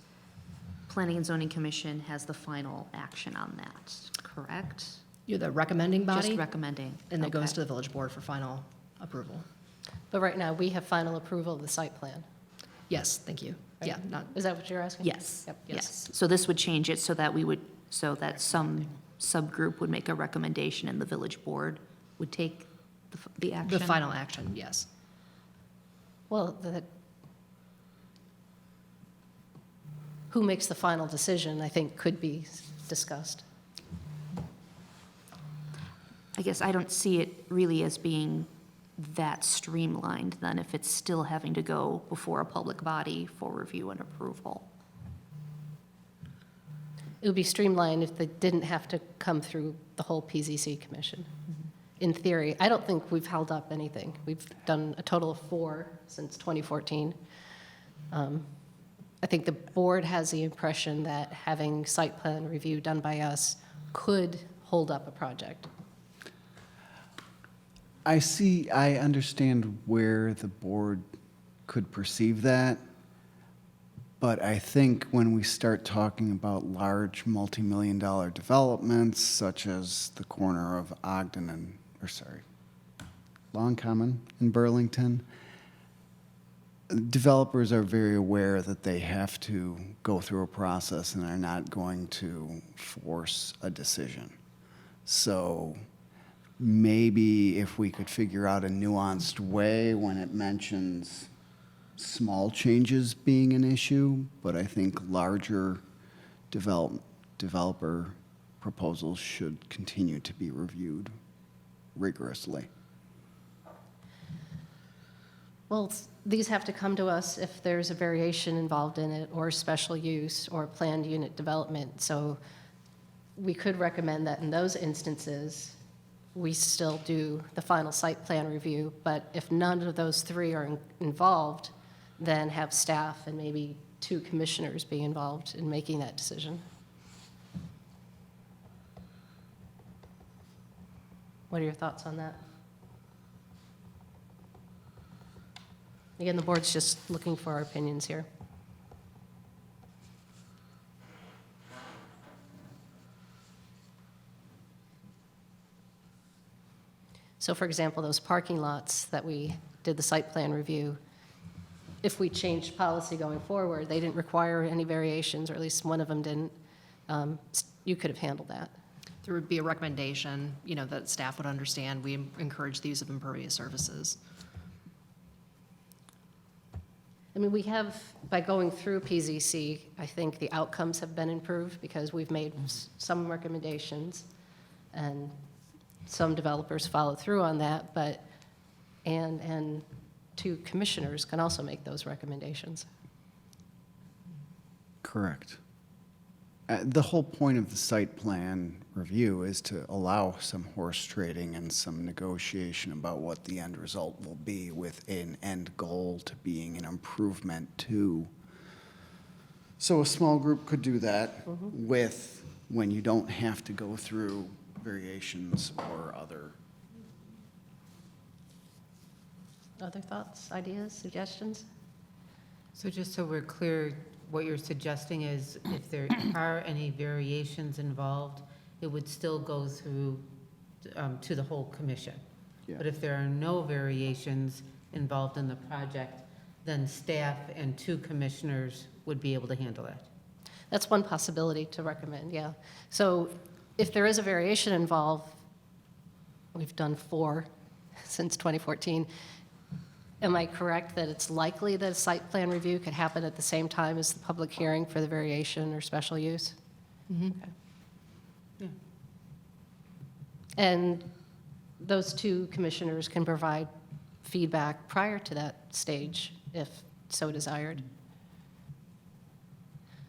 Planning and Zoning Commission has the final action on that, correct? You're the recommending body? Just recommending. And it goes Okay. to the village board for final approval. But right now, we have final approval of the site plan. Yes, thank you. Right? Yeah, not, Is that what you're asking? Yes, Yep. yes. So this would change it so that so that some subgroup would make a recommendation and the village board would take the action? the final action, yes. Well, who makes the final decision, I think, could be discussed. I guess I don't see it really as being that streamlined then if it's still having to go before a public body for review and approval. It would be streamlined if they didn't have to come through the whole PZC commission. In theory, I don't think we've held up anything. We've done a total of 4 since 2014. I think the board has the impression that having site plan review done by us could hold up a project. I understand where the board could perceive that, but I think when we start talking about large multi-million-dollar developments, such as the corner of Ogden and, Long Common in Burlington, developers are very aware that they have to go through a process and are not going to force a decision. So maybe if we could figure out a nuanced way when it mentions small changes being an issue, but I think larger developer proposals should continue to be reviewed rigorously. Well, these have to come to us if there's a variation involved in it, or special use, or planned unit development. So we could recommend that in those instances, we still do the final site plan review, but if none of those 3 are involved, then have staff and maybe 2 commissioners be involved in making that decision. What are your thoughts on that? Again, the board's just looking for our opinions here. So for example, those parking lots that we did the site plan review, if we changed policy going forward, they didn't require any variations, or at least one of them didn't, you could have handled that. There would be a recommendation, you know, that staff would understand. We encourage the use of impervious surfaces. I mean, we have, by going through PZC, I think the outcomes have been improved because we've made some recommendations, and some developers follow through on that, but, and two commissioners can also make those recommendations. Correct. The whole point of the site plan review is to allow some horse trading and some negotiation about what the end result will be, with an end goal to being an improvement to. So a small group could do that with, when you don't have to go through variations or other. Other thoughts, ideas, suggestions? So just so we're clear, what you're suggesting is if there are any variations involved, it would still go through to the whole commission. Yeah. But if there are no variations involved in the project, then staff and two commissioners would be able to handle it. That's one possibility to recommend, yeah. So if there is a variation involved, we've done 4 since 2014. Am I correct that it's likely that a site plan review could happen at the same time as the public hearing for the variation or special use? Okay. Yeah. And those two commissioners can provide feedback prior to that stage, if so desired.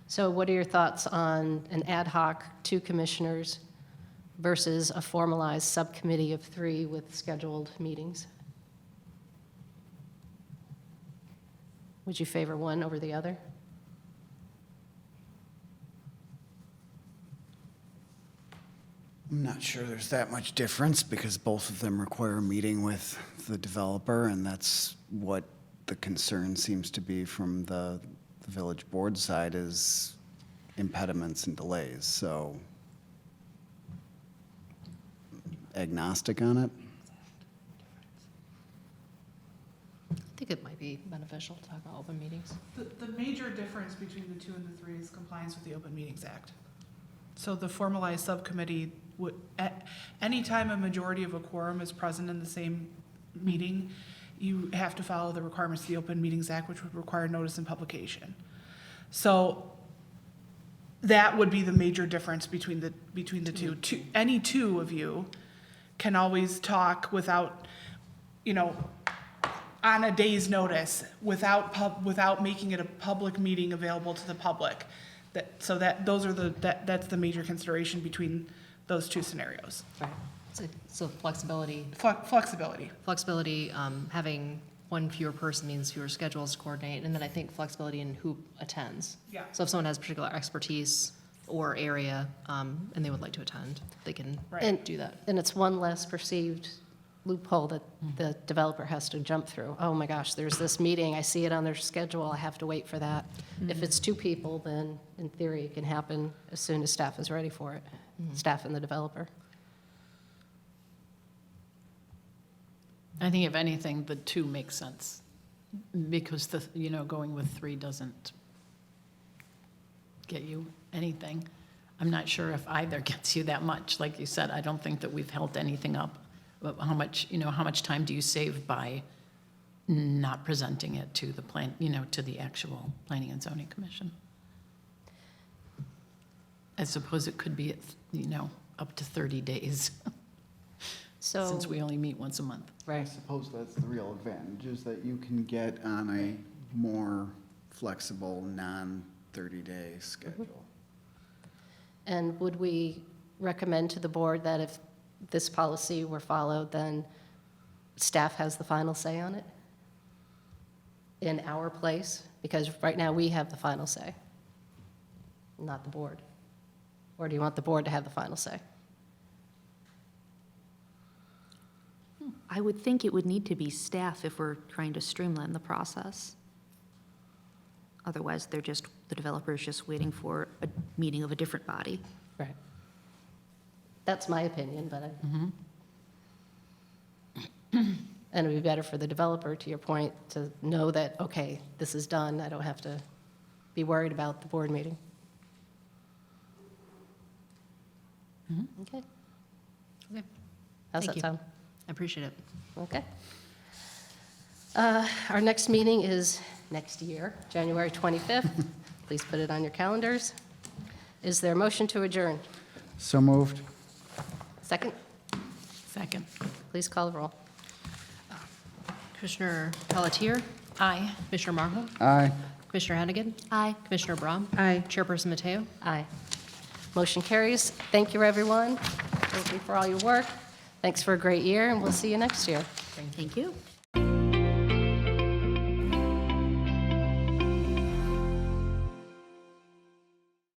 So what are your thoughts on an ad hoc 2 commissioners versus a formalized subcommittee of 3 with scheduled meetings? Would you favor one over the other? I'm not sure there's that much difference because both of them require a meeting with the developer, and that's what the concern seems to be from the village board side, is impediments and delays. So agnostic on it. I think it might be beneficial to talk about open meetings. The major difference between the 2 and the 3 is compliance with the Open Meetings Act. So the formalized subcommittee would, at any time a majority of a quorum is present in the same meeting, you have to follow the requirements of the Open Meetings Act, which would require notice and publication. So that would be the major difference between the two. Any 2 of you can always talk without, on a day's notice, without making it a public meeting available to the public. That's the major consideration between those 2 scenarios. Right. So flexibility. Flexibility. Flexibility, having one fewer person means fewer schedules to coordinate, and then I think flexibility in who attends. Yeah. So if someone has particular expertise or area, and they would like to attend, they can Right. do that. And it's one less perceived loophole that the developer has to jump through. Oh my gosh, there's this meeting, I see it on their schedule, I have to wait for that. If it's 2 people, then in theory it can happen as soon as staff is ready for it, staff and the developer. I think if anything, the 2 makes sense, because going with 3 doesn't get you anything. I'm not sure if either gets you that much. Like you said, I don't think that we've held anything up. But how much time do you save by not presenting it to the to the actual Planning and Zoning Commission? I suppose it could be, up to 30 days, So, since we only meet once a month. I right, suppose that's the real advantage, is that you can get on a more flexible, non-30-day schedule. and would we recommend to the board that if this policy were followed, then staff has the final say on it in our place? Because right now, we have the final say, not the board. Or do you want the board to have the final say? I would think it would need to be staff if we're trying to streamline the process. Otherwise, the developer's just waiting for a meeting of a different body. Right. That's my opinion, but and it would be better for the developer, to your point, to know that, okay, this is done, I don't have to be worried about the board meeting. Okay. Okay. How's Thank that you. sound? I appreciate it. Okay. Our next meeting is next year, January 25th. Please put it on your calendars. Is there a motion to adjourn? So moved. Second? Second. Please call the roll. Commissioner Pelletier, Aye. Commissioner Marvel, Aye. Commissioner Hennigan, Aye. Commissioner Braun, Aye. Chairperson Mateo. Aye. Motion carries. Thank you, everyone. Thank you for all your work. Thanks for a great year, and we'll see you next year. Thank you.